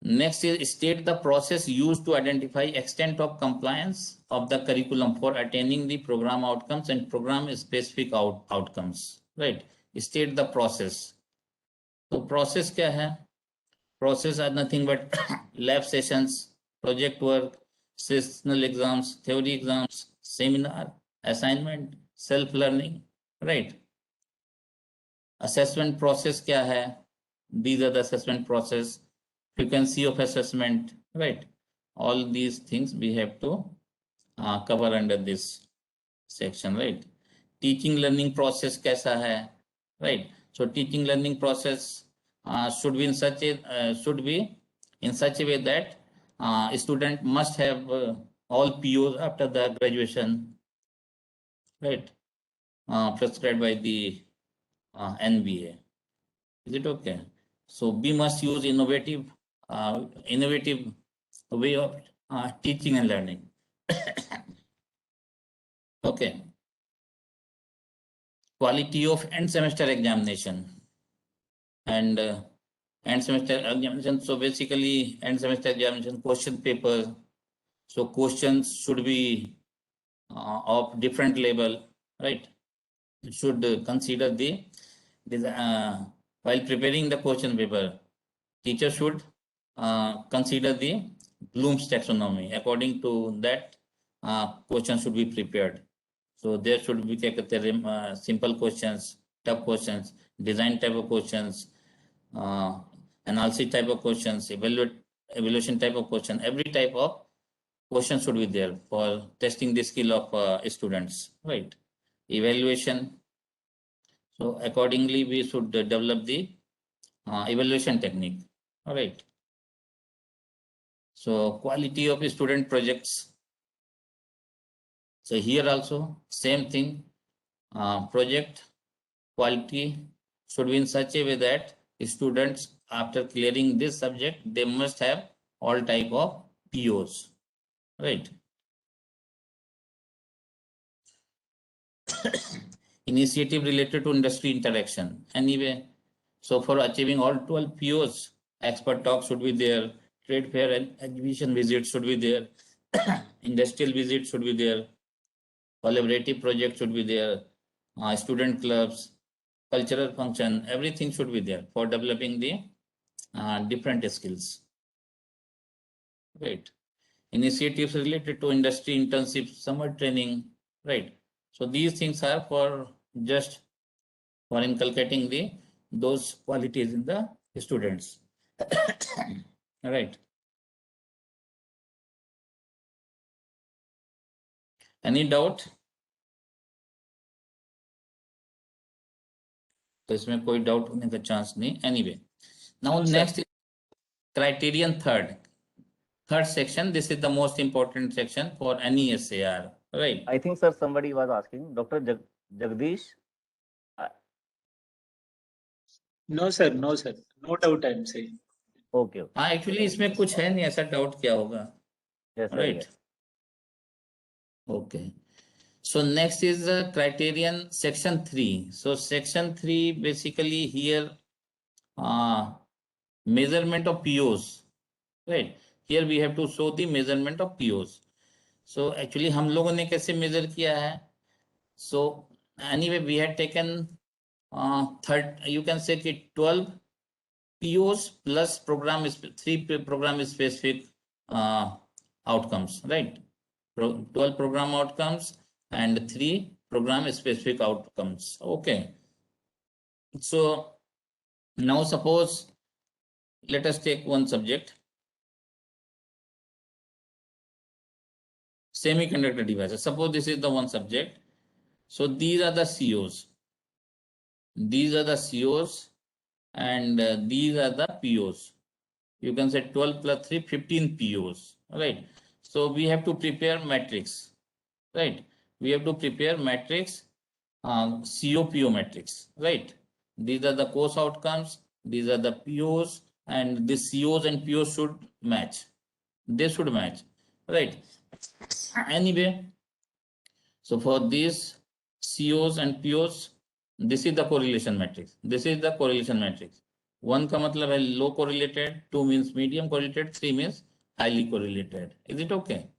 Next is state the process used to identify extent of compliance of the curriculum for attaining the program outcomes and program specific outcomes, right? State the process. So process क्या है? Process are nothing but lab sessions, project work, seasonal exams, theory exams, seminar, assignment, self-learning, right? Assessment process क्या है? These are the assessment process. Frequency of assessment, right? All these things we have to cover under this section, right? Teaching learning process कैसा है, right? So teaching learning process should be in such a way that student must have all POs after the graduation, right? Prescribed by the NBA. Is it okay? So we must use innovative way of teaching and learning. Okay. Quality of end semester examination and end semester examination. So basically, end semester examination question paper. So questions should be of different level, right? You should consider while preparing the question paper, teacher should consider the Bloom's taxonomy. According to that, question should be prepared. So there should be simple questions, tough questions, design type of questions, analysis type of questions, evaluation type of question. Every type of question should be there for testing the skill of students, right? Evaluation. So accordingly, we should develop the evaluation technique. All right. So quality of student projects. So here also same thing. Project quality should be in such a way that students, after clearing this subject, they must have all type of POs, right? Initiative related to industry interaction. Anyway, so for achieving all 12 POs, expert talk should be there, trade fair and exhibition visit should be there, industrial visit should be there, collaborative project should be there, student clubs, cultural function, everything should be there for developing the different skills. Right. Initiatives related to industry internship, summer training, right? So these things are for just for inculcating those qualities in the students. All right. Any doubt? तो इसमें कोई doubt होने का chance नहीं. Anyway, now No, sir. next is criterion third section. This is the most important section for any SAR, right? I think, sir, somebody was asking, Dr. Jagdish. No, sir. No, sir. No doubt, I'm saying. Okay. हाँ, actually इसमें कुछ है नहीं, ऐसा doubt क्या होगा? Yes, sir. Right. Yes. Okay. So next is criterion section 3. So section 3 basically here measurement of POs, right? Here we have to show the measurement of POs. So actually हम लोगों ने कैसे measure किया है? So anyway we had taken you can say कि 12 POs plus three program specific outcomes, right? 12 program outcomes and 3 program specific outcomes. Okay. So now suppose let us take one subject, semiconductor devices. Suppose this is the one subject. So these are the COs. These are the COs and these are the POs. You can say 12 plus 3, 15 POs, right? So we have to prepare matrix, right? We have to prepare matrix, COPO matrix, right? These are the course outcomes, these are the POs, and the COs and POs should match. They should match, right? Anyway, so for these COs and POs, this is the correlation matrix. This is the correlation matrix. 1 का मतलब है low correlated, 2 means medium correlated, 3 means highly correlated. Is it okay?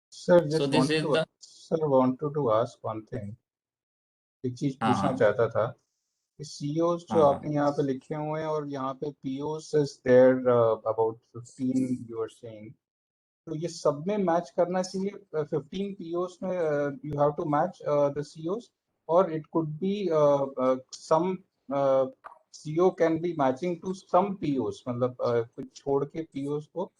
Sir, So just this is the wanted to ask one thing. एक चीज पूछना हाँ चाहता था कि COs जो हाँ आपने यहाँ पे लिखे हुए हैं और यहाँ पे POs is there about 15 you are saying. तो ये सब में मैच करना चाहिए 15 POs में you have to match the COs or it could be some CO can be matching to some POs मतलब कुछ छोड़ के POs को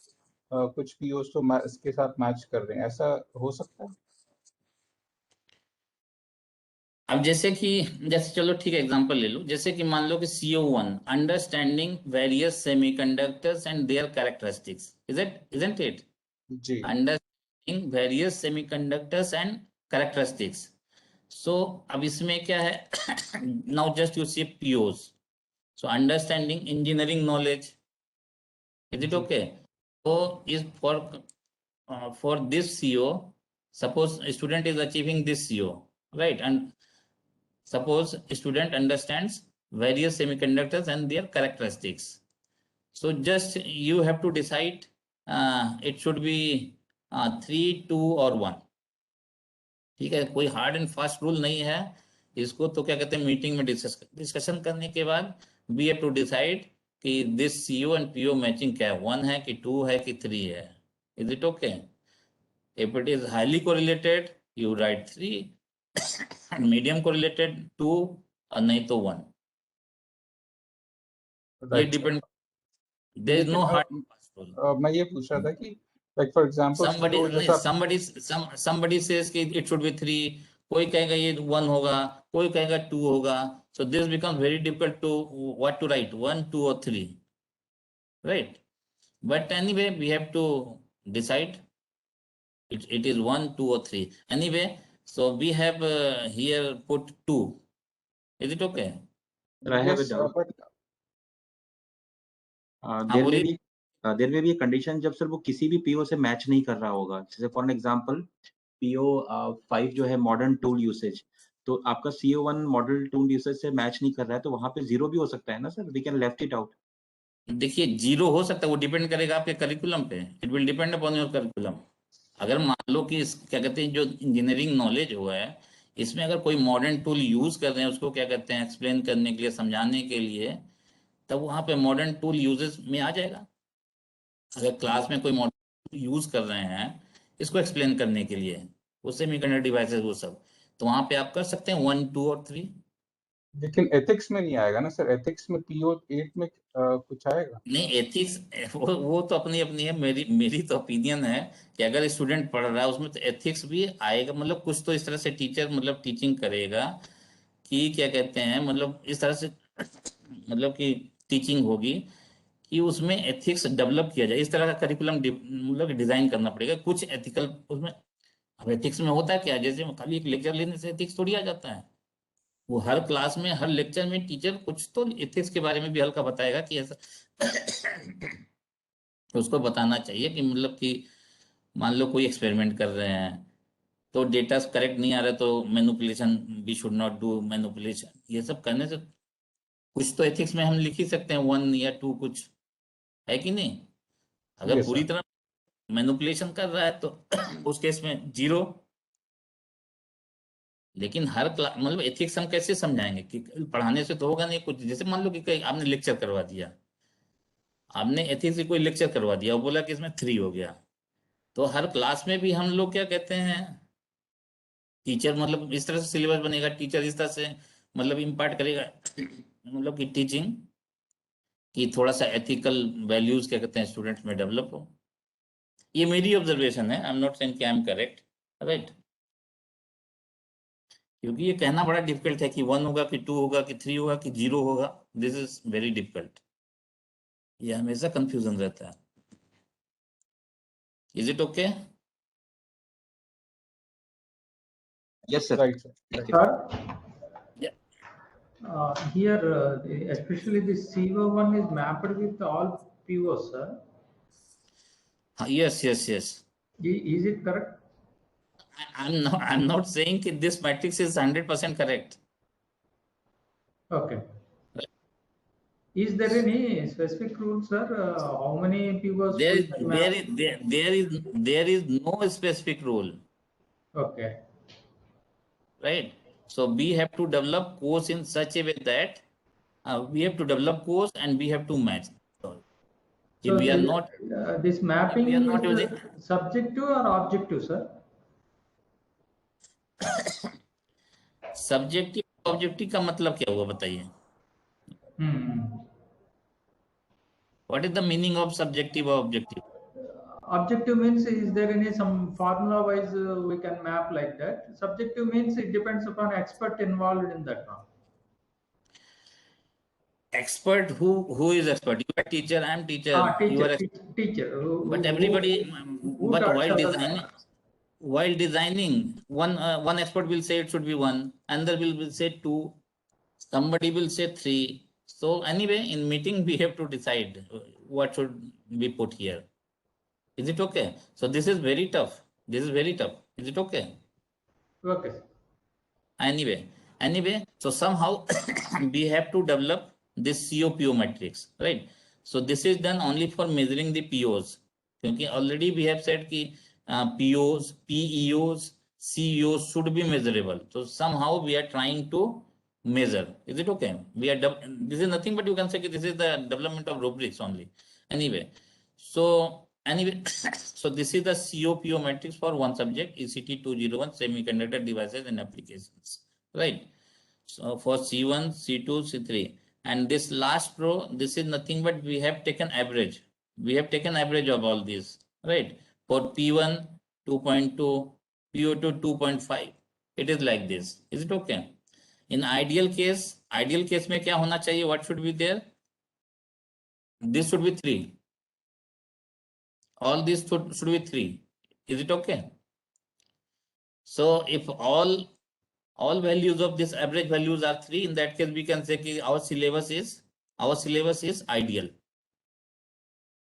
कुछ POs तो इसके साथ मैच कर रहे हैं, ऐसा हो सकता है? अब जैसे चलो ठीक है एग्जांपल ले लो, जैसे कि मान लो कि CO1 understanding various semiconductors and their characteristics, isn't it? जी. Understanding various semiconductors and characteristics. So अब इसमें क्या है? Now just you see POs. So understanding engineering knowledge. Is it okay? So is for this CO, suppose a student is achieving this CO, right? And suppose a student understands various semiconductors and their characteristics. So just you have to decide it should be 3, 2 or 1. ठीक है, कोई hard and fast rule नहीं है इसको, तो क्या कहते हैं मीटिंग में डिस्कशन करने के बाद वी हैव टू डिसाइड कि this CO and PO matching क्या है, 1 है कि 2 है कि 3 है. Is it okay? If it is highly correlated you write 3, medium correlated 2, और नहीं तो 1. ये Right, sir. Depend, there is no लेकिन, हार्ड पास रूल. मैं ये पूछ रहा था कि like for example somebody CO जैसा somebody says कि it should be 3, कोई कहेगा ये 1 होगा, कोई कहेगा 2 होगा. So this becomes very difficult to what to write, 1, 2 or 3, right? But anyway, we have to decide. It is 1, 2 or 3. Anyway, so we have here put 2. Is it okay? Sir, I have a yes, doubt. but There may बोलिए. be there may be a condition जब sir वो किसी भी PO से match नहीं कर रहा होगा. जैसे फॉर एन एग्जांपल PO 5 जो है मॉडर्न टूल यूसेज, तो आपका CO1 मॉडल टूल यूसेज से मैच नहीं कर रहा है, तो वहां पे 0 भी हो सकता है ना sir. We can left it out. देखिए 0 हो सकता है, वो डिपेंड करेगा आपके करिकुलम पे. It will depend upon your curriculum. अगर मान लो कि क्या कहते हैं, जो इंजीनियरिंग नॉलेज हुआ है, इसमें अगर कोई मॉडर्न टूल यूज कर रहे हैं, उसको क्या कहते हैं एक्सप्लेन करने के लिए, समझाने के लिए, तब वहां पे मॉडर्न टूल यूजेस में आ जाएगा. अगर क्लास में कोई मॉडर्न टूल यूज कर रहे हैं इसको एक्सप्लेन करने के लिए, वो सेमीकंडक्टर डिवाइसेस वो सब, तो वहां पे आप कर सकते हैं 1, 2 और 3. लेकिन एथिक्स में नहीं आएगा ना सर. एथिक्स में PO 8 में कुछ आएगा? नहीं, एथिक्स वो तो अपनी अपनी है. मेरी तो ओपिनियन है कि अगर स्टूडेंट पढ़ रहा है उसमें तो एथिक्स भी आएगा. मतलब कुछ तो इस तरह से टीचर मतलब टीचिंग करेगा कि क्या कहते हैं, मतलब इस तरह से मतलब कि टीचिंग होगी कि उसमें एथिक्स डेवलप किया जाए. इस तरह का करिकुलम मतलब डिजाइन करना पड़ेगा. कुछ एथिकल उसमें. अब एथिक्स में होता है क्या, जैसे खाली एक लेक्चर लेने से एथिक्स थोड़ी आ जाता है. वो हर क्लास में, हर लेक्चर में टीचर कुछ तो एथिक्स के बारे में भी हल्का बताएगा कि ऐसा उसको बताना चाहिए कि मतलब कि मान लो कोई एक्सपेरिमेंट कर रहे हैं तो डेटा करेक्ट नहीं आ रहा, तो manipulation, we should not do manipulation. ये सब करने से कुछ तो एथिक्स में हम लिख ही सकते हैं, 1 या 2 कुछ, है कि नहीं? अगर Yes, पूरी sir. तरह मैनिपुलेशन कर रहा है तो उस केस में 0. लेकिन हर क्लास मतलब एथिक्स हम कैसे समझाएंगे कि पढ़ाने से तो होगा नहीं कुछ. जैसे मान लो कि कहीं आपने लेक्चर करवा दिया, आपने एथिक्स की कोई लेक्चर करवा दिया और बोला कि इसमें 3 हो गया, तो हर क्लास में भी हम लोग क्या कहते हैं, टीचर मतलब इस तरह से सिलेबस बनेगा, टीचर इस तरह से मतलब इम्पार्ट करेगा मतलब कि टीचिंग कि थोड़ा सा एथिकल वैल्यूज क्या कहते हैं स्टूडेंट्स में डेवलप हो. ये मेरी ऑब्जर्वेशन है. आई एम नॉट सेइंग कि आई एम करेक्ट, राइट? क्योंकि ये कहना बड़ा डिफिकल्ट है कि 1 होगा कि 2 होगा कि 3 होगा कि 0 होगा. This is very difficult. ये हमेशा कंफ्यूजन रहता है. Is it okay? Yes sir. Right, sir. Thank you. Sir, Yeah. here, especially the CO1 is mapped with all POs, sir. Yes. Is it correct? I'm not saying that this matrix is 100% correct. Okay. Is there any specific rule, sir? How many POs we can map? There is no specific rule, Okay. right? So we have to develop course in such a way that we have to develop course and we have to match. If we are not, This mapping we are not is using subjective or objective, sir? Subjective objective का मतलब क्या हुआ बताइए? What is the meaning of subjective or objective? Objective means is there any some formula wise we can map like that. Subjective means it depends upon expert involved in that one. Expert, who is expert? You are teacher, I am teacher. You are Teacher. but everybody, but taught while designing, one expert will say it should be 1, another will say 2, somebody will say 3. So anyway, in meeting we have to decide what should be put here. Is it okay? So this is very tough. Is it okay? Okay. Anyway, so somehow we have to develop this COPO matrix, right? So this is done only for measuring the POs. क्योंकि already we have said कि POs, PEOs, CEOs should be measurable. So somehow we are trying to measure. Is it okay? This is nothing but you can say this is the development of rubrics only. Anyway, so this is the COPO matrix for one subject, ECT 201 semiconductor devices and applications, right? So for C1, C2, C3. And this last row, this is nothing but we have taken average. We have taken average of all these, right? For P1, 2.2, PO2, 2.5. It is like this. Is it okay? In ideal case में क्या होना चाहिए? What should be there? This should be 3. All these should be 3. Is it okay? So if all values of this average values are 3, in that case we can say that our syllabus is ideal.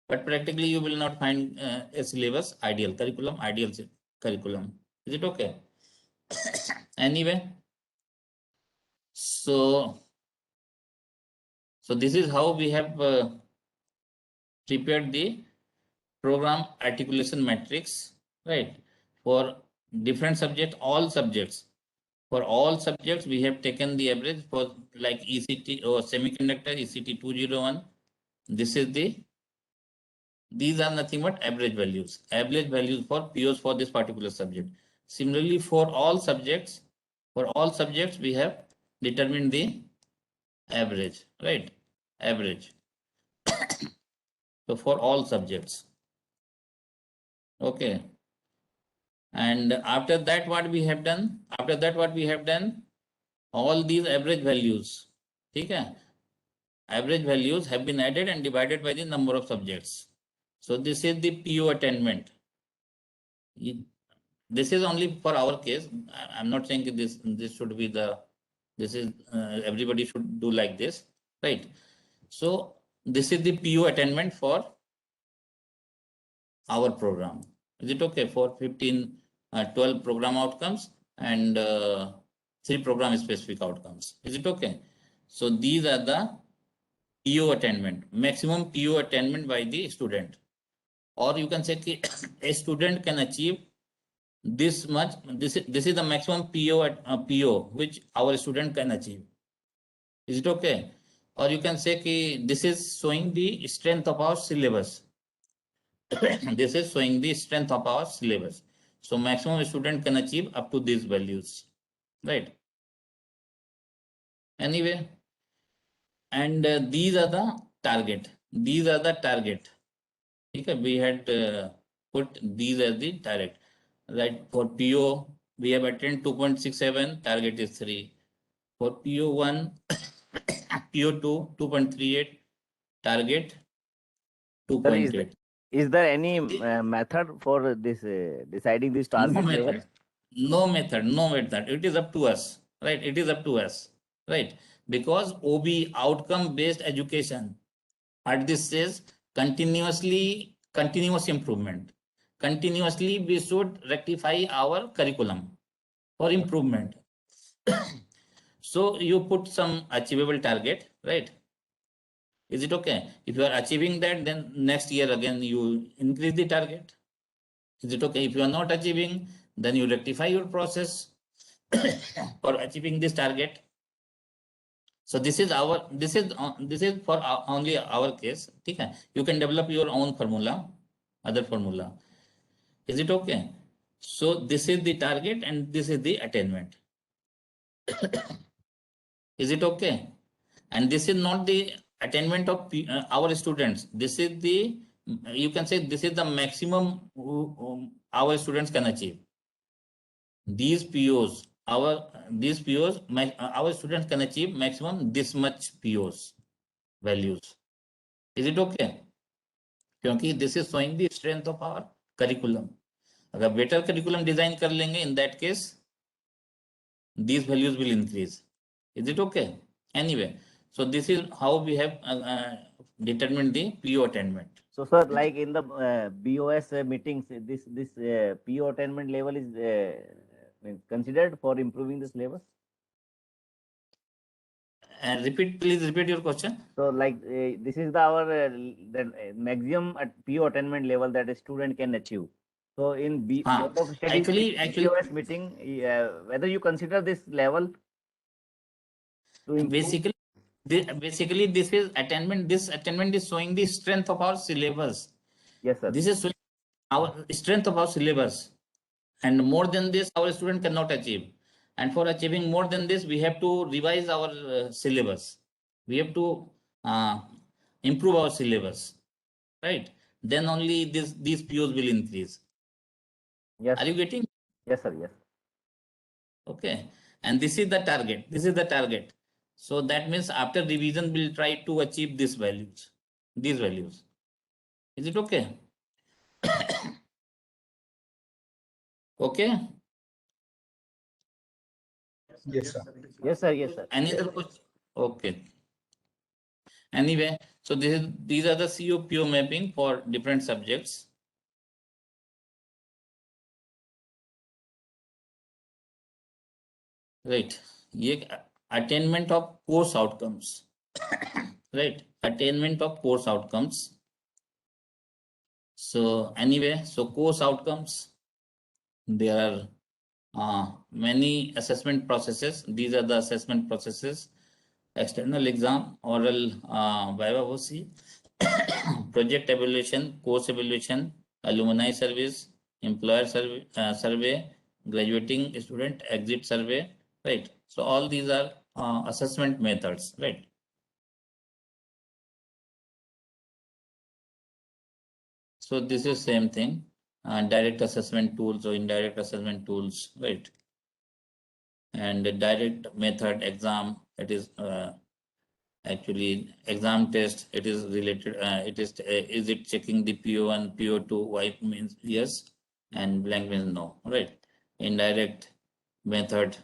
But practically you will not find a syllabus ideal curriculum. Is it okay? Anyway, so this is how we have prepared the program articulation matrix, right? For different subjects, all subjects. For all subjects, we have taken the average for like ECT or semiconductor, ECT 201. These are nothing but average values for POs for this particular subject. Similarly, for all subjects, we have determined the average, right? Average. So for all subjects. Okay. And after that, what we have done? All these average values. Okay? Average values have been added and divided by the number of subjects. So this is the PO attainment. This is only for our case. I'm not saying this should be everybody should do like this, right? So this is the PO attainment for our program. Is it okay? For 12 program outcomes and 3 program specific outcomes. Is it okay? So these are the PO attainment, maximum PO attainment by the student. Or you can say a student can achieve this much. This is the maximum PO which our student can achieve. Is it okay? Or you can say this is showing the strength of our syllabus. This is showing the strength of our syllabus. So maximum student can achieve up to these values, right? Anyway, and these are the target. Okay, we had put these as the target. Right, for PO, we have attained 2.67, target is 3. For PO1, PO2, 2.38, target 2.8. Is there any method for this deciding this target level? No method. It is up to us, right? It is up to us, right? Because OB, outcome-based education, at this stage, continuous improvement. Continuously, we should rectify our curriculum for improvement. So you put some achievable target, right? Is it okay? If you are achieving that, then next year again you increase the target. Is it okay? If you are not achieving, then you rectify your process for achieving this target. So this is for only our case. Okay? You can develop your own formula, other formula. Is it okay? So this is the target and this is the attainment. Is it okay? And this is not the attainment of our students. This is the, you can say this is the maximum our students can achieve. These POs, our students can achieve maximum this much POs values. Is it okay? Because this is showing the strength of our curriculum. अगर better curriculum design कर लेंगे, in that case, these values will increase. Is it okay? Anyway, so this is how we have determined the PO attainment. So, sir, like in the BOS meetings, this PO attainment level is considered for improving the syllabus? Please repeat your question. So, like this is our the maximum PO attainment level that a student can achieve. So, in actually, BOS meeting, whether you consider this level to improve? Basically, this is attainment. This attainment is showing the strength of our syllabus. Yes, sir. This is showing our strength of our syllabus, and more than this, our student cannot achieve. And for achieving more than this, we have to revise our syllabus. We have to improve our syllabus, right? Then only these POs will increase. Yes. Are you getting? Yes, sir. Yes. Okay. And this is the target. This is the target. So that means after revision, we'll try to achieve these values. These values. Is it okay? Okay. Yes, sir. Yes, sir. Yes, sir. Any other question? Okay. Anyway, so these are the CO-PO mapping for different subjects. Right. ये attainment of course outcomes. Right. Attainment of course outcomes. So anyway, so course outcomes, there are many assessment processes. These are the assessment processes: external exam, oral viva voce, project evaluation, course evaluation, alumni service, employer survey, graduating student exit survey, right? So all these are assessment methods, right? So this is same thing, direct assessment tools or indirect assessment tools, right? And the direct method exam, it is actually exam test, it is related, is it checking the PO1, PO2, white means yes, and blank means no, right? Indirect method,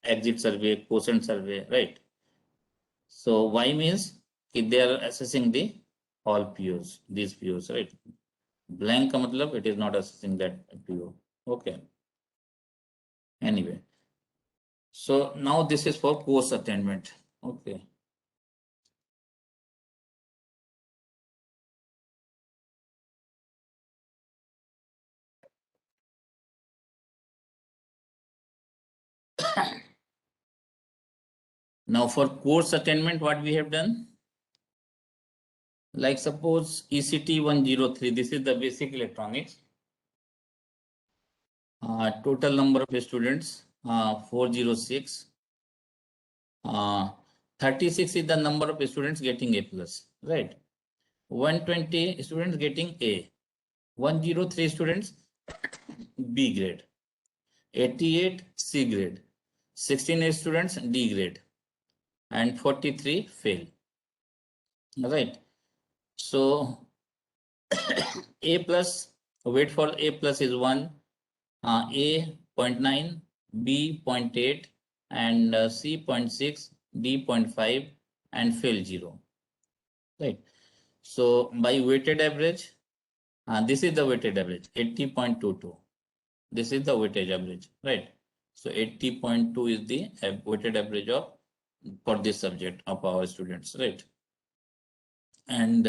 exit survey, quotient survey, right? So Y means if they are assessing the all POs, these POs, right? Blank ka matlab it is not assessing that PO. Okay. Anyway, so now this is for course attainment. Okay. Now for course attainment, what we have done? Like suppose ECT 103, this is the basic electronics. Total number of students, 406. 36 is the number of students getting A+, right? 120 students getting A. 103 students B grade. 88 C grade. 16 students D grade. And 43 fail. Right. So A plus, weight for A plus is 1, A 0.9, B 0.8, and C 0.6, D 0.5, and fail 0. Right. So by weighted average, this is the weighted average, 80.22. This is the weighted average, right? So 80.2 is the weighted average of for this subject of our students, right? And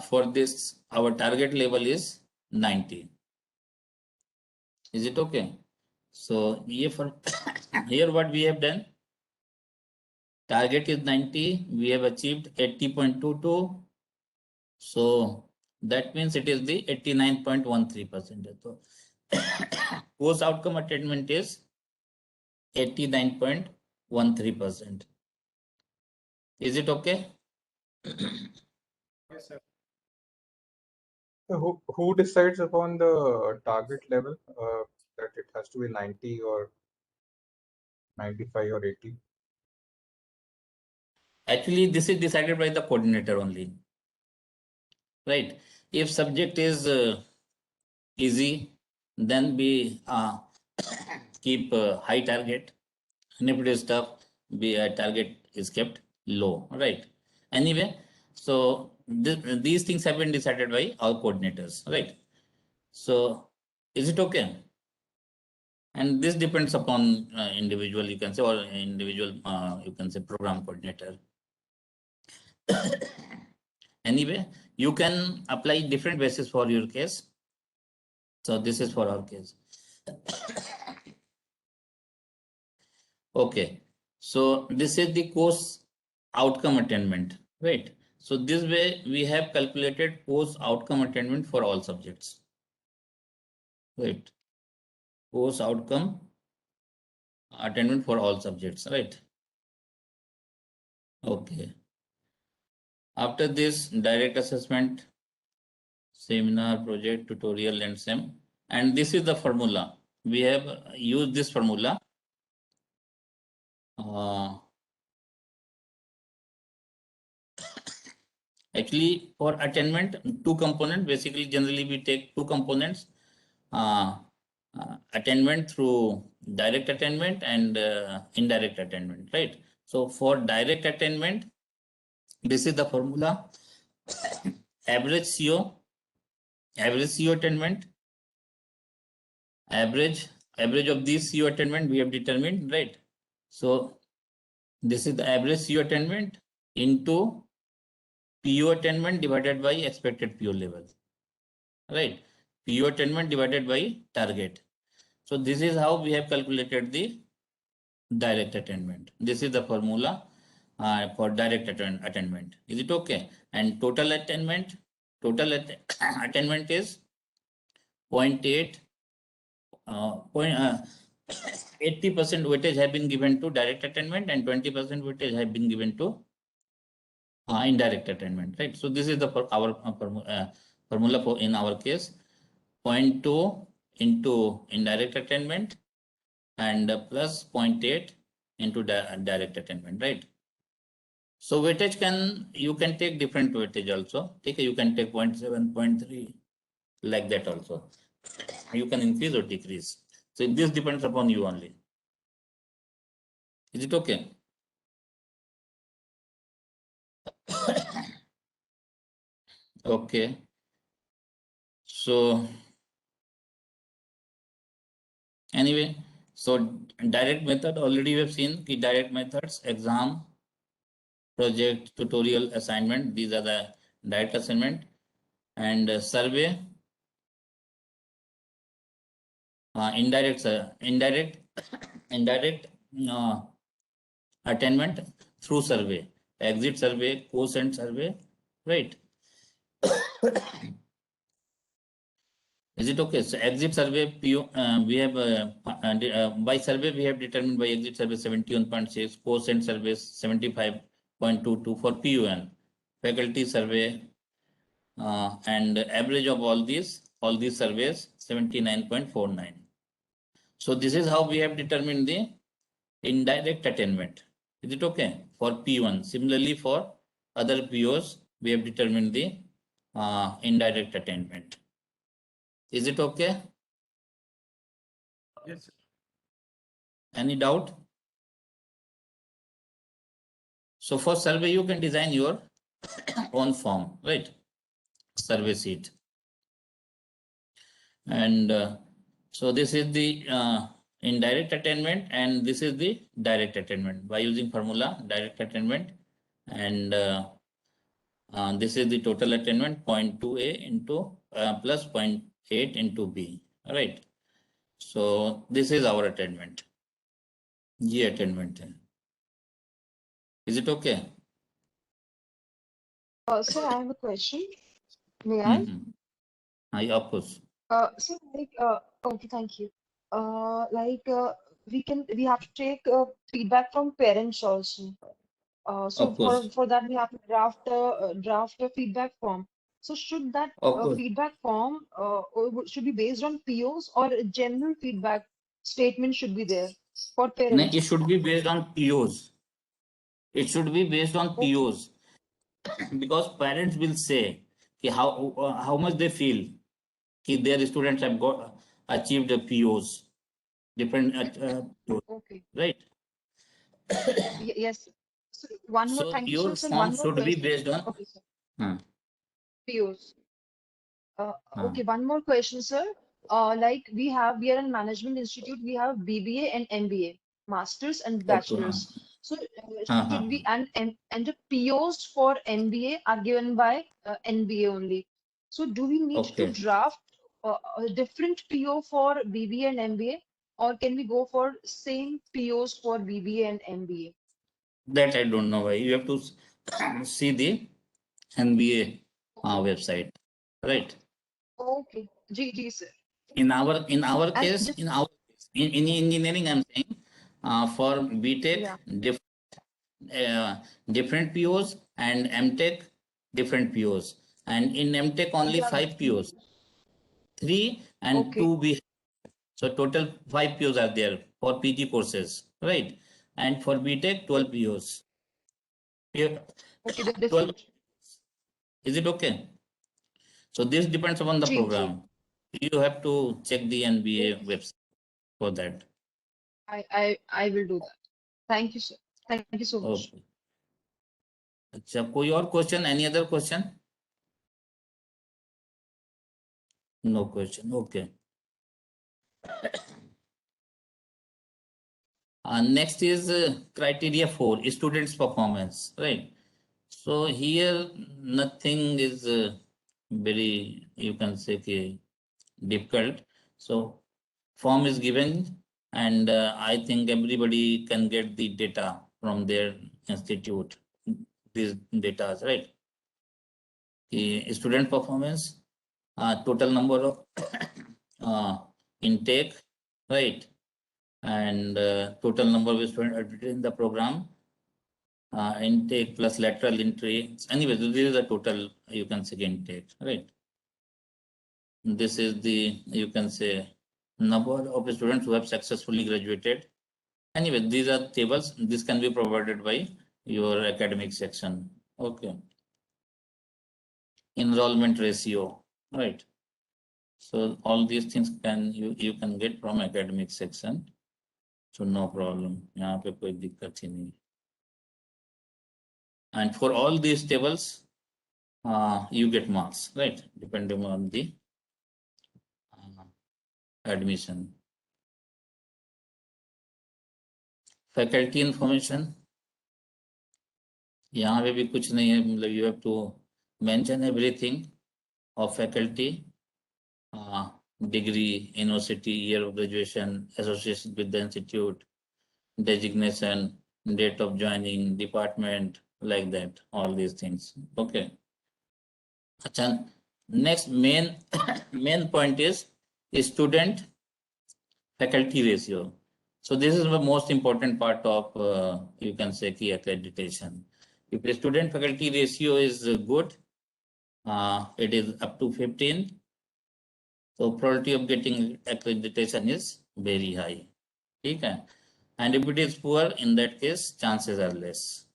for this, our target level is 90. Is it okay? So here for here what we have done, target is 90, we have achieved 80.22. So that means it is the 89.13%. So course outcome attainment is 89.13%. Is it okay? Yes, sir. So who decides upon the target level, that it has to be 90 or 95 or 80? Actually, this is decided by the coordinator only, right? If subject is easy, then we keep high target, and if it is tough, target is kept low, right? Anyway, so these things have been decided by our coordinators, right? So is it okay? And this depends upon individual, you can say, or individual, you can say, program coordinator. Anyway, you can apply different basis for your case. So this is for our case. Okay, so this is the course outcome attainment, right? So this way we have calculated course outcome attainment for all subjects, right? Course outcome attainment for all subjects, right? Okay. After this, direct assessment, seminar, project, tutorial, and SEM. And this is the formula. We have used this formula. Actually, for attainment, two components. Basically, generally we take two components. Attainment through direct attainment and indirect attainment, right? So for direct attainment, this is the formula. Average CO attainment, average of these CO attainment we have determined, right? So this is the average CO attainment into PO attainment divided by expected PO level, right? PO attainment divided by target. So this is how we have calculated the direct attainment. This is the formula for direct attainment. Is it okay? And total attainment is 0.8. 80% weightage have been given to direct attainment and 20% weightage have been given to indirect attainment, right? So this is the formula for in our case, 0.2 into indirect attainment and plus 0.8 into direct attainment, right? So weightage you can take different weightage also. You can take 0.7, 0.3 like that also. You can increase or decrease. So this depends upon you only. Is it okay? Okay. So anyway, so direct method already we have seen the direct methods: exam, project, tutorial, assignment. These are the direct assignment. And survey, indirect attainment through survey, exit survey, quotient survey, right? Is it okay? So exit survey, PO, we have by survey we have determined by exit survey 71.6, quotient survey 75.22 for PUN, faculty survey, and average of all these surveys 79.49. So this is how we have determined the indirect attainment. Is it okay? For P1. Similarly, for other POs, we have determined the indirect attainment. Is it okay? Yes, sir. Any doubt? So for survey, you can design your own form, right? Survey sheet. And so this is the indirect attainment and this is the direct attainment by using formula direct attainment, and this is the total attainment 0.2A into plus 0.8 into B. All right. So this is our attainment. G attainment. Is it okay? Sir, I have a question. May I? Yeah, of course. So okay, thank you. We have to take feedback from parents also. So Of course. for that we have to draft a feedback form. So should that Of course. feedback form should be based on POs or a general feedback statement should be there for No, parents? it should be based on POs. It should be based on POs, because parents will say how much they feel their students have achieved the POs, different Okay. right? Yes. So one more. So Thank you, your sir. form One more should be question. based on Okay, sir. POs. Huh. Okay, one more question, sir. Like we are in management institute, we have BBA and MBA, masters and bachelors. So should we and the POs for MBA are given by NBA only. So do we need to draft a different PO for BBA and MBA, or can we go for same POs for BBA and MBA? That I don't know why. You have to see the NBA website, right? Okay, G sir. In our And case, in engineering, I'm saying For BTech, Yeah. different POs, and MTech, different POs. And in MTech, only Yeah, 5 POs, 3 and Okay. 2 B. So total 5 POs are there for PG courses, right? And for BTech, 12 POs. Okay, the 12. different. Is it okay? So this depends upon the Ji, ji. program. You have to check the NBA website for that. I will do that. Thank you, sir. Thank you so much. Okay. अच्छा, कोई और question? Any other question? No question. Okay. Next is criteria 4, students' performance, right? So here nothing is very, you can say, difficult. So form is given, and I think everybody can get the data from their institute. These data, right? Student performance, total number of intake, right? And total number of students in the program, intake plus lateral entry. Anyway, this is the total, you can say, intake, right? This is the, you can say, number of students who have successfully graduated. Anyway, these are tables. This can be provided by your academic section. Okay. Enrollment ratio, right? So all these things you can get from academic section. So no problem. यहाँ पे कोई दिक्कत ही नहीं. And for all these tables, you get marks, right? Depending on the admission. Faculty information. यहाँ पे भी कुछ नहीं है, मतलब you have to mention everything of faculty, degree, university, year of graduation, association with the institute, designation, date of joining, department, like that, all these things. Okay. Achha, next main point is student faculty ratio. So this is the most important part of you can say key accreditation. If the student faculty ratio is good, it is up to 15. So probability of getting accreditation is very high. Okay? And if it is poor, in that case, chances are less.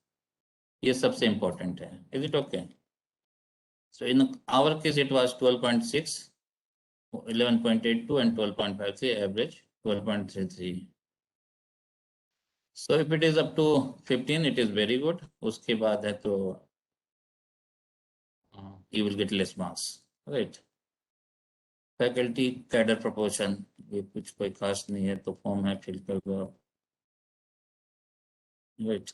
This is important. Is it okay? So in our case, it was 12.6, 11.82, and 12.53, average 12.33. So if it is up to 15, it is very good. Uske baad hai to you will get less marks, right? Faculty cadre proportion, ये कुछ कोई खास नहीं है, तो form है, fill कर दो, right?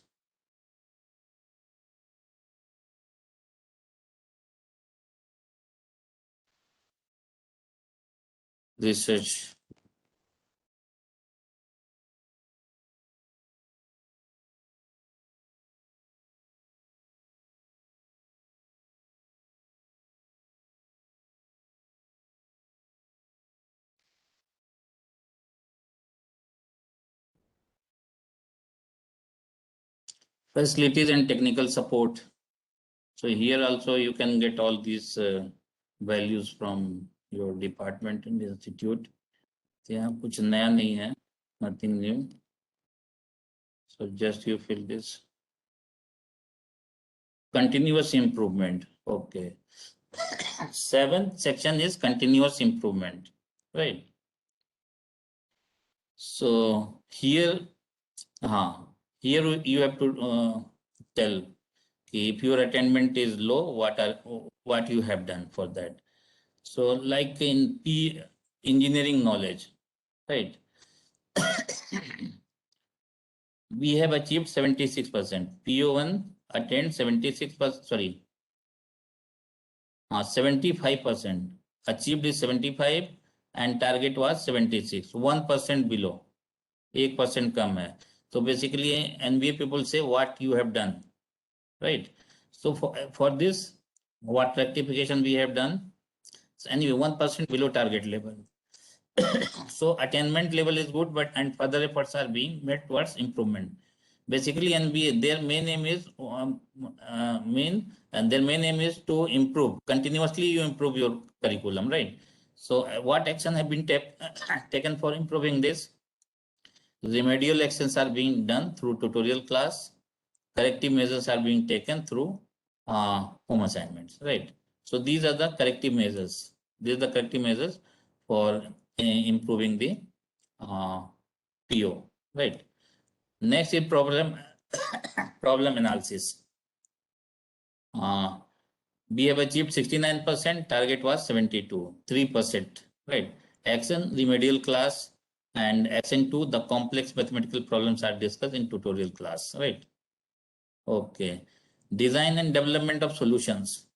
Research. Facilities and technical support. So here also you can get all these values from your department and institute. यहाँ कुछ नया नहीं है, nothing new. So just you fill this. Continuous improvement. Okay. 7th section is continuous improvement, right? So here, here you have to tell if your attainment is low, what you have done for that. So like in engineering knowledge, right? We have achieved 76%. PO1 attained 76%, sorry, 75%. Achieved is 75 and target was 76, 1% below, 1% कम है. So basically NBA people say what you have done, right? So for this, what rectification we have done? So anyway, 1% below target level. So attainment level is good, but and further efforts are being made towards improvement. Basically, NBA, their main aim is their main aim is to improve. Continuously, you improve your curriculum, right? So, what action have been taken for improving this? Remedial actions are being done through tutorial class. Corrective measures are being taken through home assignments, right? So these are the corrective measures. These are the corrective measures for improving the PO, right? Next is problem analysis. We have achieved 69%, target was 72, 3%, right? Action, remedial class, and action 2, the complex mathematical problems are discussed in tutorial class, right? Okay. Design and development of solutions.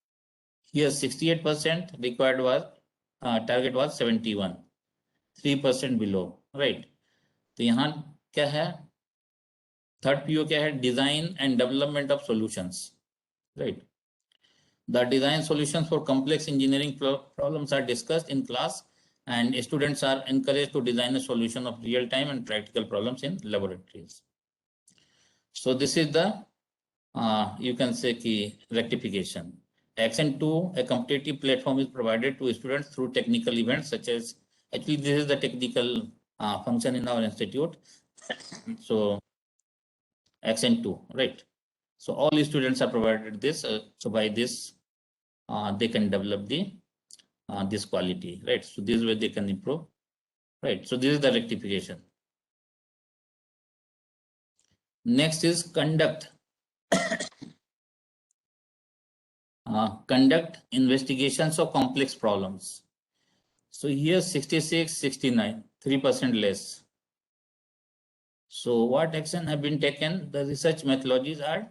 Here 68% required was, target was 71, 3% below, right? तो यहाँ क्या है? Third PO क्या है? Design and development of solutions, right? The design solutions for complex engineering problems are discussed in class, and students are encouraged to design a solution of real-time and practical problems in laboratories. So this is the you can say key rectification. Action 2, a competitive platform is provided to students through technical events such as, actually this is the technical function in our institute. So action 2, right? So all students are provided this. So by this, they can develop the this quality, right? So this is where they can improve, right? So this is the rectification. Next is conduct. Conduct investigations of complex problems. So here 66, 69, 3% less. So what action have been taken? The research methodologies are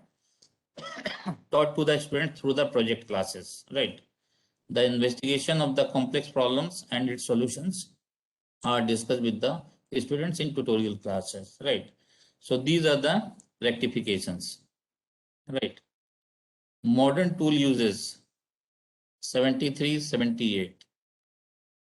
taught to the students through the project classes, right? The investigation of the complex problems and its solutions are discussed with the students in tutorial classes, right? So these are the rectifications, right? Modern tool uses 73, 78.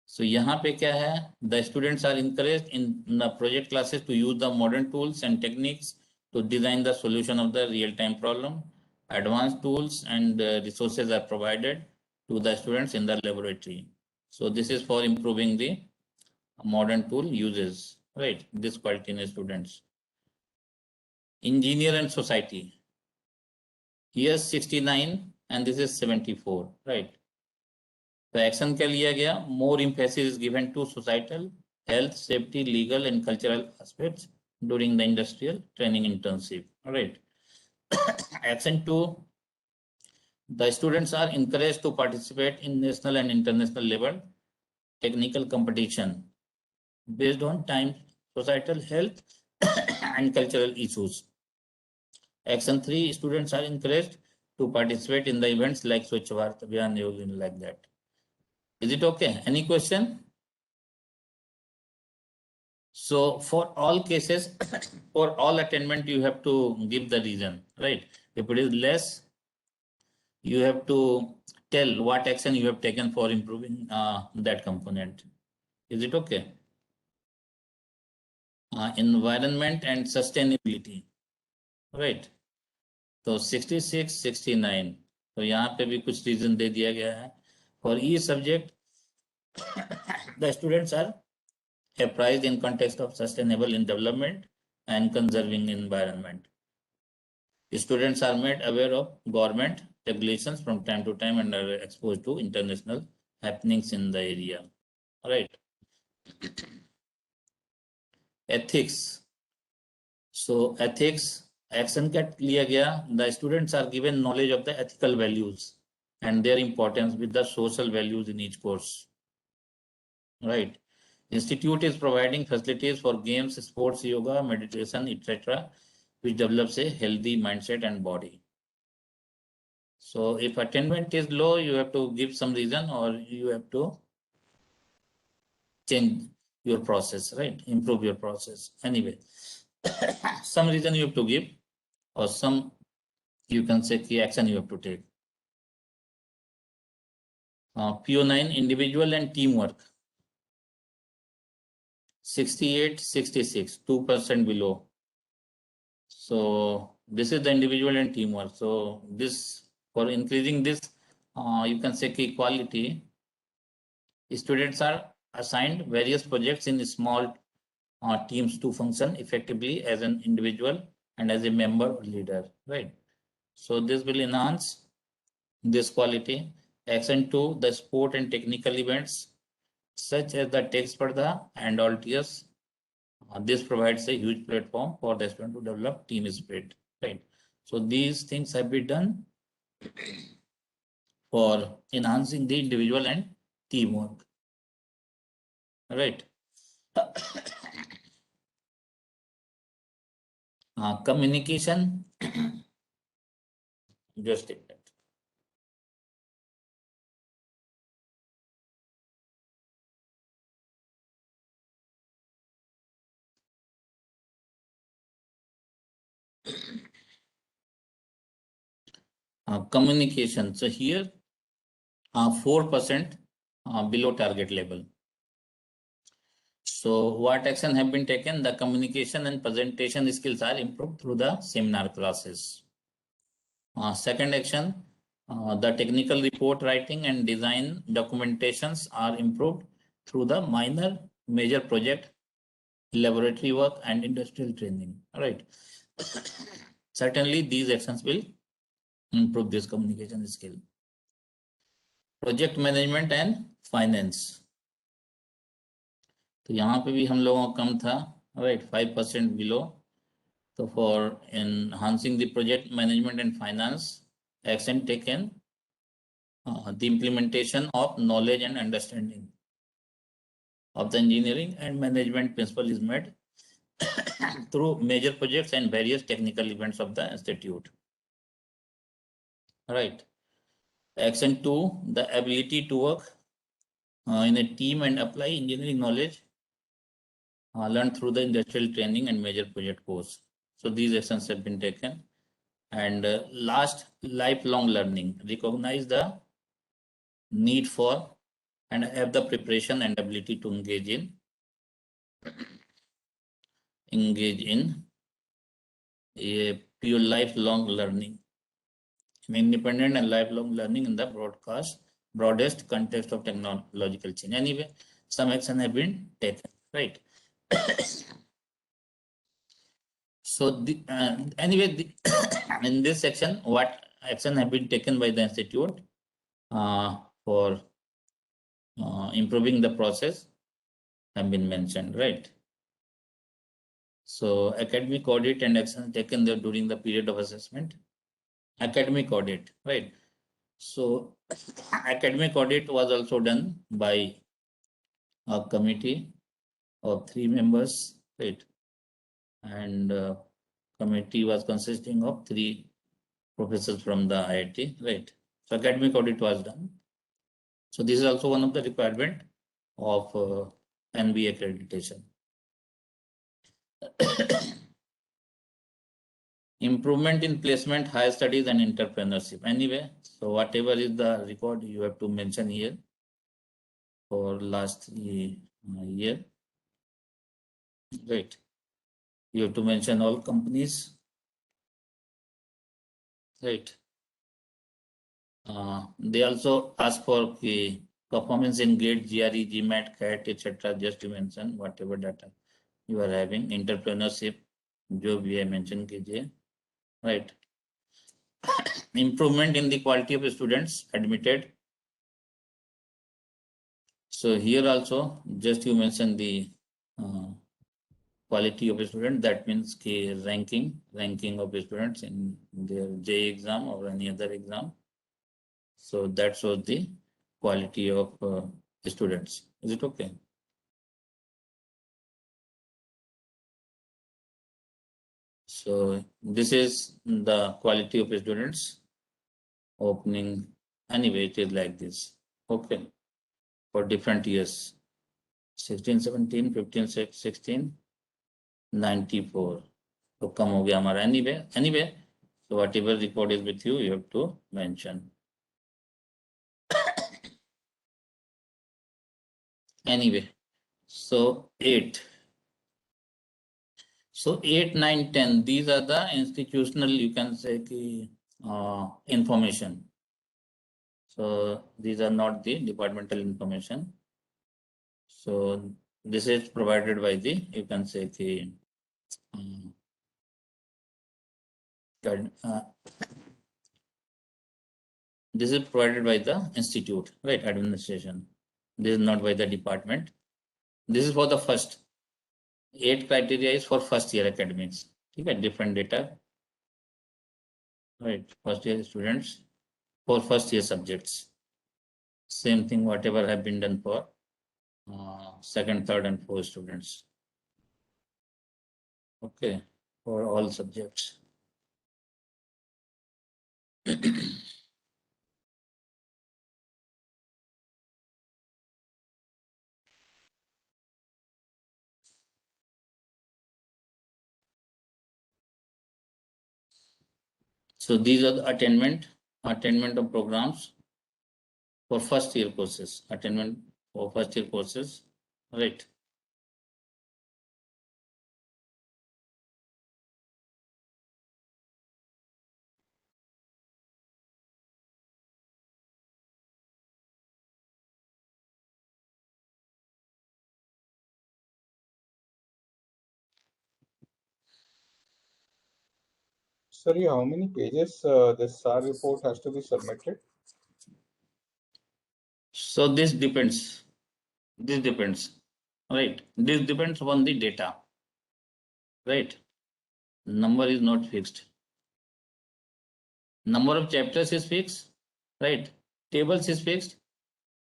So यहाँ पे क्या है? The students are encouraged in the project classes to use the modern tools and techniques to design the solution of the real-time problem. Advanced tools and resources are provided to the students in the laboratory. So this is for improving the modern tool uses, right? This quality in students. Engineer and society. Here 69 and this is 74, right? तो action क्या लिया गया? More emphasis is given to societal, health, safety, legal and cultural aspects during the industrial training internship. All right. Action 2, the students are encouraged to participate in national and international level technical competition based on time, societal, health and cultural issues. Action 3, students are encouraged to participate in the events like Swachh Bharat Abhiyan, Yogin, like that. Is it okay? Any question? So for all cases, for all attainment, you have to give the reason, right? If it is less, you have to tell what action you have taken for improving that component. Is it okay? Environment and sustainability, right? तो 66, 69. तो यहाँ पे भी कुछ reason दे दिया गया है. For each subject, the students are apprised in context of sustainable in development and conserving environment. Students are made aware of government regulations from time to time and are exposed to international happenings in the area. All right. Ethics. So ethics, action cat liya gaya. The students are given knowledge of the ethical values and their importance with the social values in each course. Right. Institute is providing facilities for games, sports, yoga, meditation, etc., which develops a healthy mindset and body. So if attainment is low, you have to give some reason or you have to change your process, right? Improve your process. Anyway, some reason you have to give or some, you can say key action you have to take. PO9, individual and teamwork. 68, 66, 2% below. So this is the individual and teamwork. So this, for increasing this, you can say equality, students are assigned various projects in small teams to function effectively as an individual and as a member or leader, right? So this will enhance this quality. Action 2, the sport and technical events such as the Tech Spardha and Altius. This provides a huge platform for the student to develop team spirit, right? So these things have been done for enhancing the individual and teamwork, right? Communication, just take that. Communication. So here, 4% below target level. So what action have been taken? The communication and presentation skills are improved through the seminar classes. Second action, the technical report writing and design documentations are improved through the minor major project, laboratory work and industrial training. All right. Certainly these actions will improve this communication skill. Project management and finance. तो यहाँ पे भी हम लोगों का कम था, right, 5% below. So for enhancing the project management and finance, action taken, the implementation of knowledge and understanding of the engineering and management principle is made through major projects and various technical events of the institute. Right. Action 2, the ability to work in a team and apply engineering knowledge learned through the industrial training and major project course. So these actions have been taken. And last, lifelong learning. Recognize the need for and have the preparation and ability to engage in a pure lifelong learning. Independent and lifelong learning in the broadest context of technological change. Anyway, some action have been taken, right? So in this section, what action have been taken by the institute for improving the process have been mentioned, right? So academic audit and action taken there during the period of assessment. Academic audit, right? So academic audit was also done by a committee of 3 members, right? And committee was consisting of 3 professors from the IIT, right? So academic audit was done. So this is also one of the requirement of NBA accreditation. Improvement in placement, higher studies and entrepreneurship. Anyway, so whatever is the record you have to mention here for last year, right? You have to mention all companies, right? They also ask for the performance in GATE, GRE, GMAT, CAT, etc. Just to mention whatever data you are having. Entrepreneurship, जो भी है mention कीजिए, right? Improvement in the quality of students admitted. So here also, just you mention the quality of a student. That means ranking of students in their JEE exam or any other exam. So that shows the quality of students. Is it okay? So this is the quality of students opening. Anyway, it is like this. Okay. For different years. 16, 17, 15, 16, 94. So come ho gaya hamara. Anyway. So whatever record is with you, you have to mention. Anyway, so 8. So 8, 9, 10, these are the institutional, you can say, information. So these are not the departmental information. So this is provided by the, you can say, the this is provided by the institute, right? Administration. This is not by the department. This is for the first. 8 criteria is for first year academics. Okay, different data. Right, first year students for first year subjects. Same thing, whatever have been done for second, third, and fourth students. Okay, for all subjects. So these are the attainment of programs for first year courses, attainment for first year courses, right? Sorry, how many pages this SAR report has to be submitted? So this depends. This depends, right? This depends on the data, right? Number is not fixed. Number of chapters is fixed, right? Tables is fixed,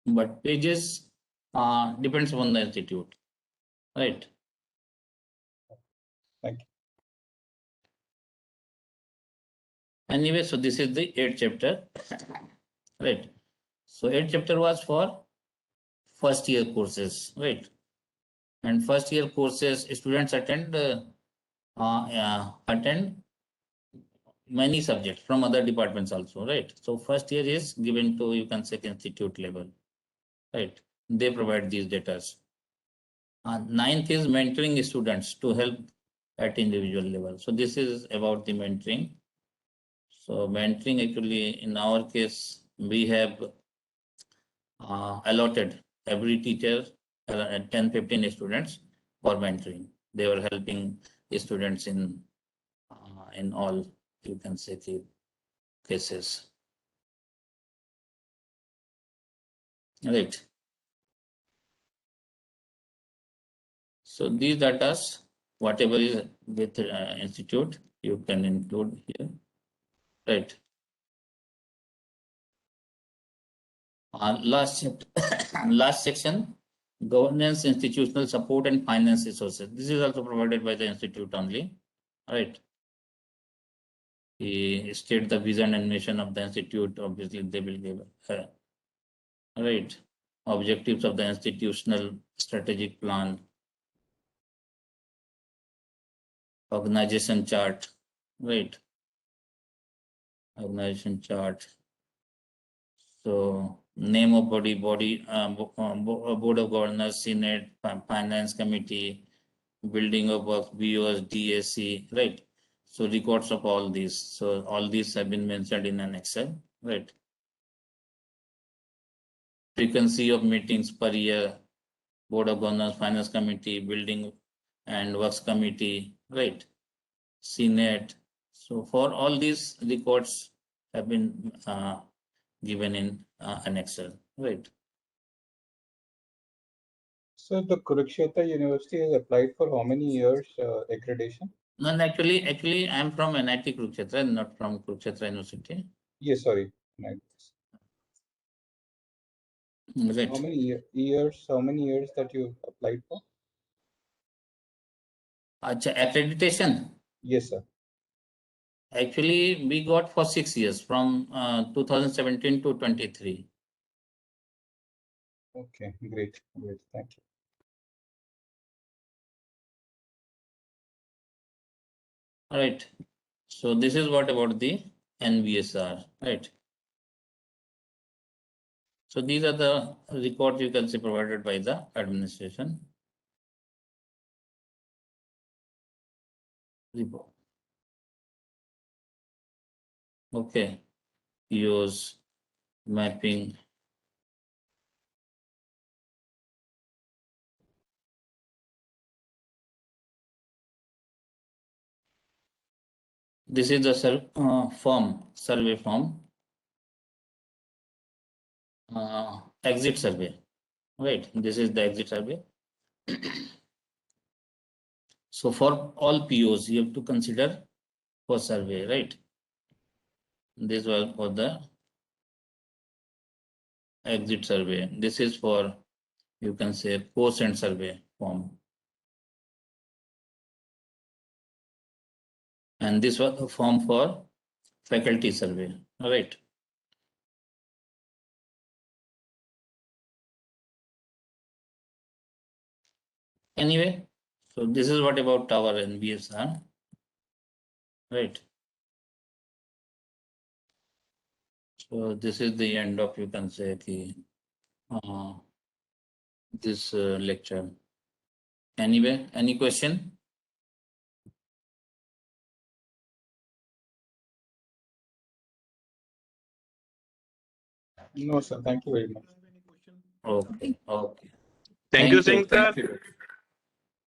but pages depends on the institute, right? Thank you. Anyway, so this is the 8th chapter, right? So 8th chapter was for first year courses, right? And first year courses students attend many subjects from other departments also, right? So first year is given to, you can say, institute level, right? They provide these data. 9th is mentoring students to help at individual level. So this is about the mentoring. So mentoring, actually, in our case, we have allotted every teacher 10-15 students for mentoring. They were helping students in all, you can say, the cases. Right. So these data, whatever is with institute, you can include here. Right. Last section, governance, institutional support, and finance resources. This is also provided by the institute only. Right. He state the vision and mission of the institute. Obviously, they will give. Right. Objectives of the institutional strategic plan. Organization chart. Right. Organization chart. So name of body, board of governors, Senate, finance committee, building of works, BOS, DSC, right? So records of all these. So all these have been mentioned in an Excel, right? Frequency of meetings per year, board of governors, finance committee, building and works committee, right? Senate. So for all these records have been given in an Excel, right? So the Kurukshetra University has applied for how many years accreditation? No, actually, I'm from NIT Kurukshetra, not from Kurukshetra University. Yes, sorry. Right. Right. How many years? How many years that you applied for? Accreditation. Yes, sir. Actually, we got for 6 years from 2017 to 23. Okay, great, great. Thank you. All right. So this is what about the NBSR, right? So these are the records you can see provided by the administration. report. Okay, POs, mapping. This is the survey form, exit survey, right? This is the exit survey. So for all POs, you have to consider for survey, right? This was for the exit survey. This is for, you can say, post and survey form. And this was the form for faculty survey, all right? Anyway, so this is what about our NBSR, right? So this is the end of, you can say, this lecture. Anyway, any question? No, sir. Thank you very much. Okay, okay. Thank you, Singh sir.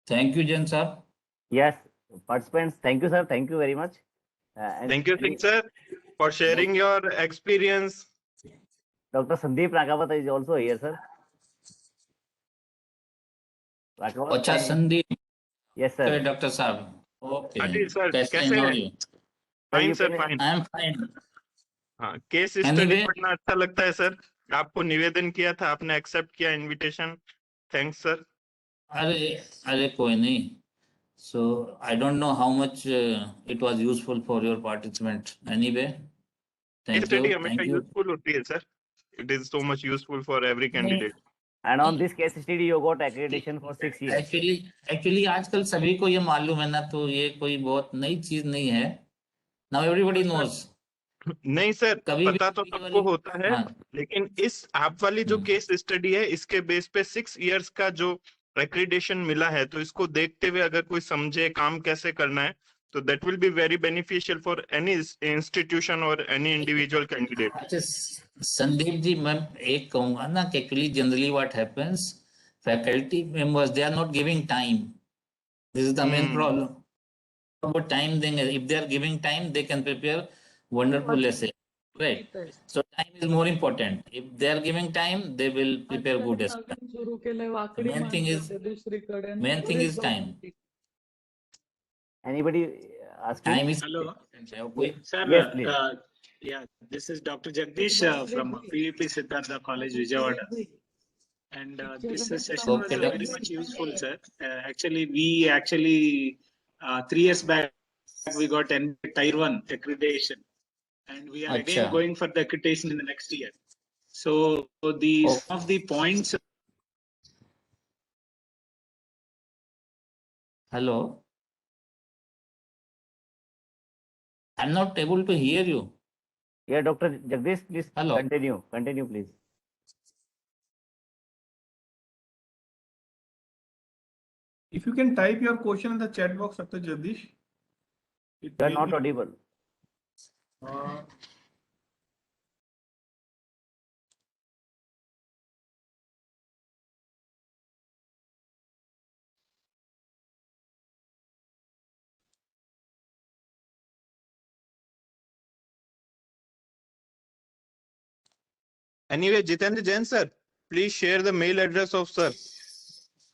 Thank you, Jan sir. Yes, participants, thank you, sir. Thank you very much. And Thank you, Singh sir, for sharing your experience. Dr. Sandeep Raghavat is also here, sir. Raghavat, Acha Sandeep. yes, sir. Okay, Dr. Saab. Okay. Adi sir, कैसे कैसे हैं? हैं? Fine you sir, can- fine. I am fine. हाँ, case study Anyway, पढ़ना अच्छा लगता है sir. आपको निवेदन किया था, आपने एक्सेप्ट किया इनविटेशन. Thanks sir. अरे कोई नहीं. So I don't know how much it was useful for your participant. Anyway, case thank you. Study हमेशा Thank you. यूजफुल होती है sir. It is so much useful for every candidate. And on this case study, you got accreditation for 6 years. Actually आजकल सभी को ये मालूम है ना, तो ये कोई बहुत नई चीज नहीं है. Now everybody knows. नहीं सर, कभी पता तो भी सबको होता है, हाँ. लेकिन इस आप वाली जो केस स्टडी है, इसके बेस पे 6 इयर्स का जो एक्रीडेशन मिला है, तो इसको देखते हुए अगर कोई समझे काम कैसे करना है, तो that will be very beneficial for any institution और एनी इंडिविजुअल कैंडिडेट. अच्छा संदीप जी, मैं एक कहूंगा ना कि actually generally what happens, faculty members they are not giving time. This is the main problem. वो टाइम देंगे, if they are giving time they can prepare wonderful essay, right? So time is more important. If they are giving time, they will prepare good essay. Main thing is time. Anybody asking? Time is Hello. Sir, Yes, please. yeah, this is Dr. Jagdish from PVP Siddhartha College, Vijayawada. And this session was Okay, very much useful, sir. Actually, 3 years back, we got Tier 1 accreditation. And we are again Acha. going for the accreditation in the next year. So some of the points. Hello. I'm not able to hear you. Yeah, Dr. Jagdish, please Hello. continue. Continue, please. If you can type your question in the chat box, Dr. Jagdish. You are not audible. Anyway, Jitendra Jain sir, please share the mail address of sir.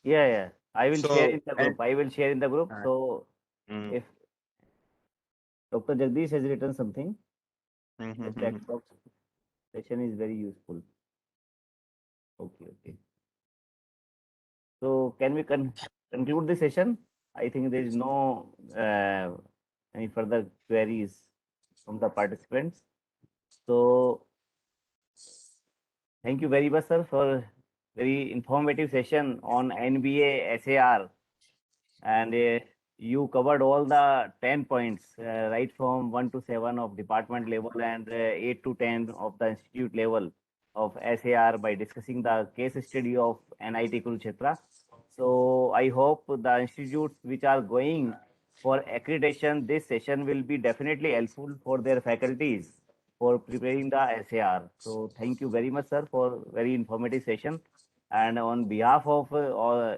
Yeah. I will So, share in the group. I will share in the group. So Hmm. if Dr. Jagdish has written something, Mhm, the mhm. chat box session is very useful. Okay. So can we conclude the session? I think there is no any further queries from the participants. So thank you very much, sir, for very informative session on NBA SAR, and you covered all the 10 points, right from 1 to 7 of department level and 8 to 10 of the institute level of SAR by discussing the case study of NIT Kurukshetra. So I hope the institutes which are going for accreditation, this session will be definitely helpful for their faculties for preparing the SAR. So thank you very much, sir, for very informative session. And on behalf of all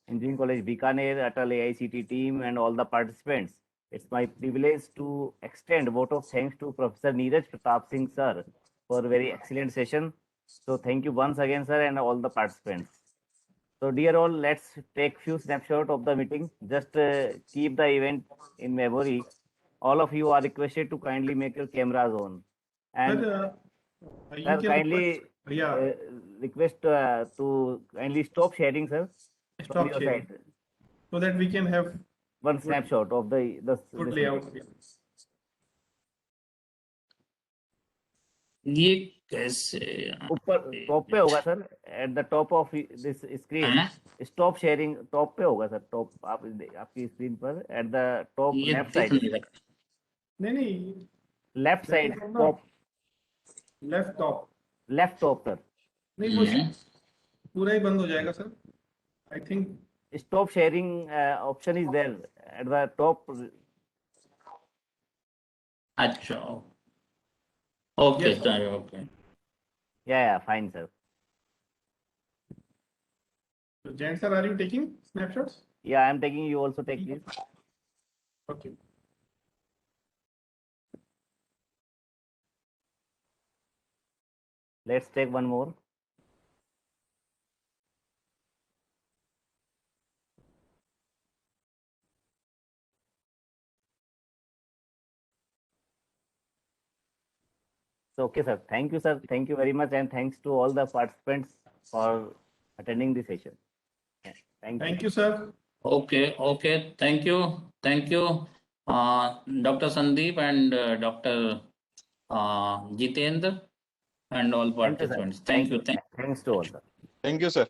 Engineering College Bikaner, Atal AICT team, and all the participants, it's my privilege to extend a vote of thanks to Professor Neeraj Pratap Singh, sir, for a very excellent session. So thank you once again, sir, and all the participants. So dear all, let's take few snapshots of the meeting. Just keep the event in memory. All of you are requested to kindly make your cameras on. And Sir, you sir, can kindly yeah, request to kindly stop sharing, sir. from stop your sharing side. so that we can have One snapshot of the good this layout. meeting. ये कैसे ऊपर top पे होगा sir, at the top of this screen. Stop sharing top पे होगा sir, top आपकी screen पर at the top ये लेफ्ट दिख साइड. नहीं रहा. नहीं, left side top, left top left top sir. नहीं, वो पूरा ही बंद हो जाएगा sir. I think stop sharing option is there at the top. अच्छा, okay Yes, sir. Sir, okay. या fine sir. Jain sir, are you taking snapshots? या I am taking, you also take this. Okay. Let's take one more. So, okay, sir. Thank you, sir. Thank you very much. And thanks to all the participants for attending the session. Yeah, Thank you, sir. Okay, okay. Thank you. Thank you, Dr. Sandeep and Dr. Jitendra and all Thank you, sir. participants. Thank you. Thanks to all, sir. Thank you, sir.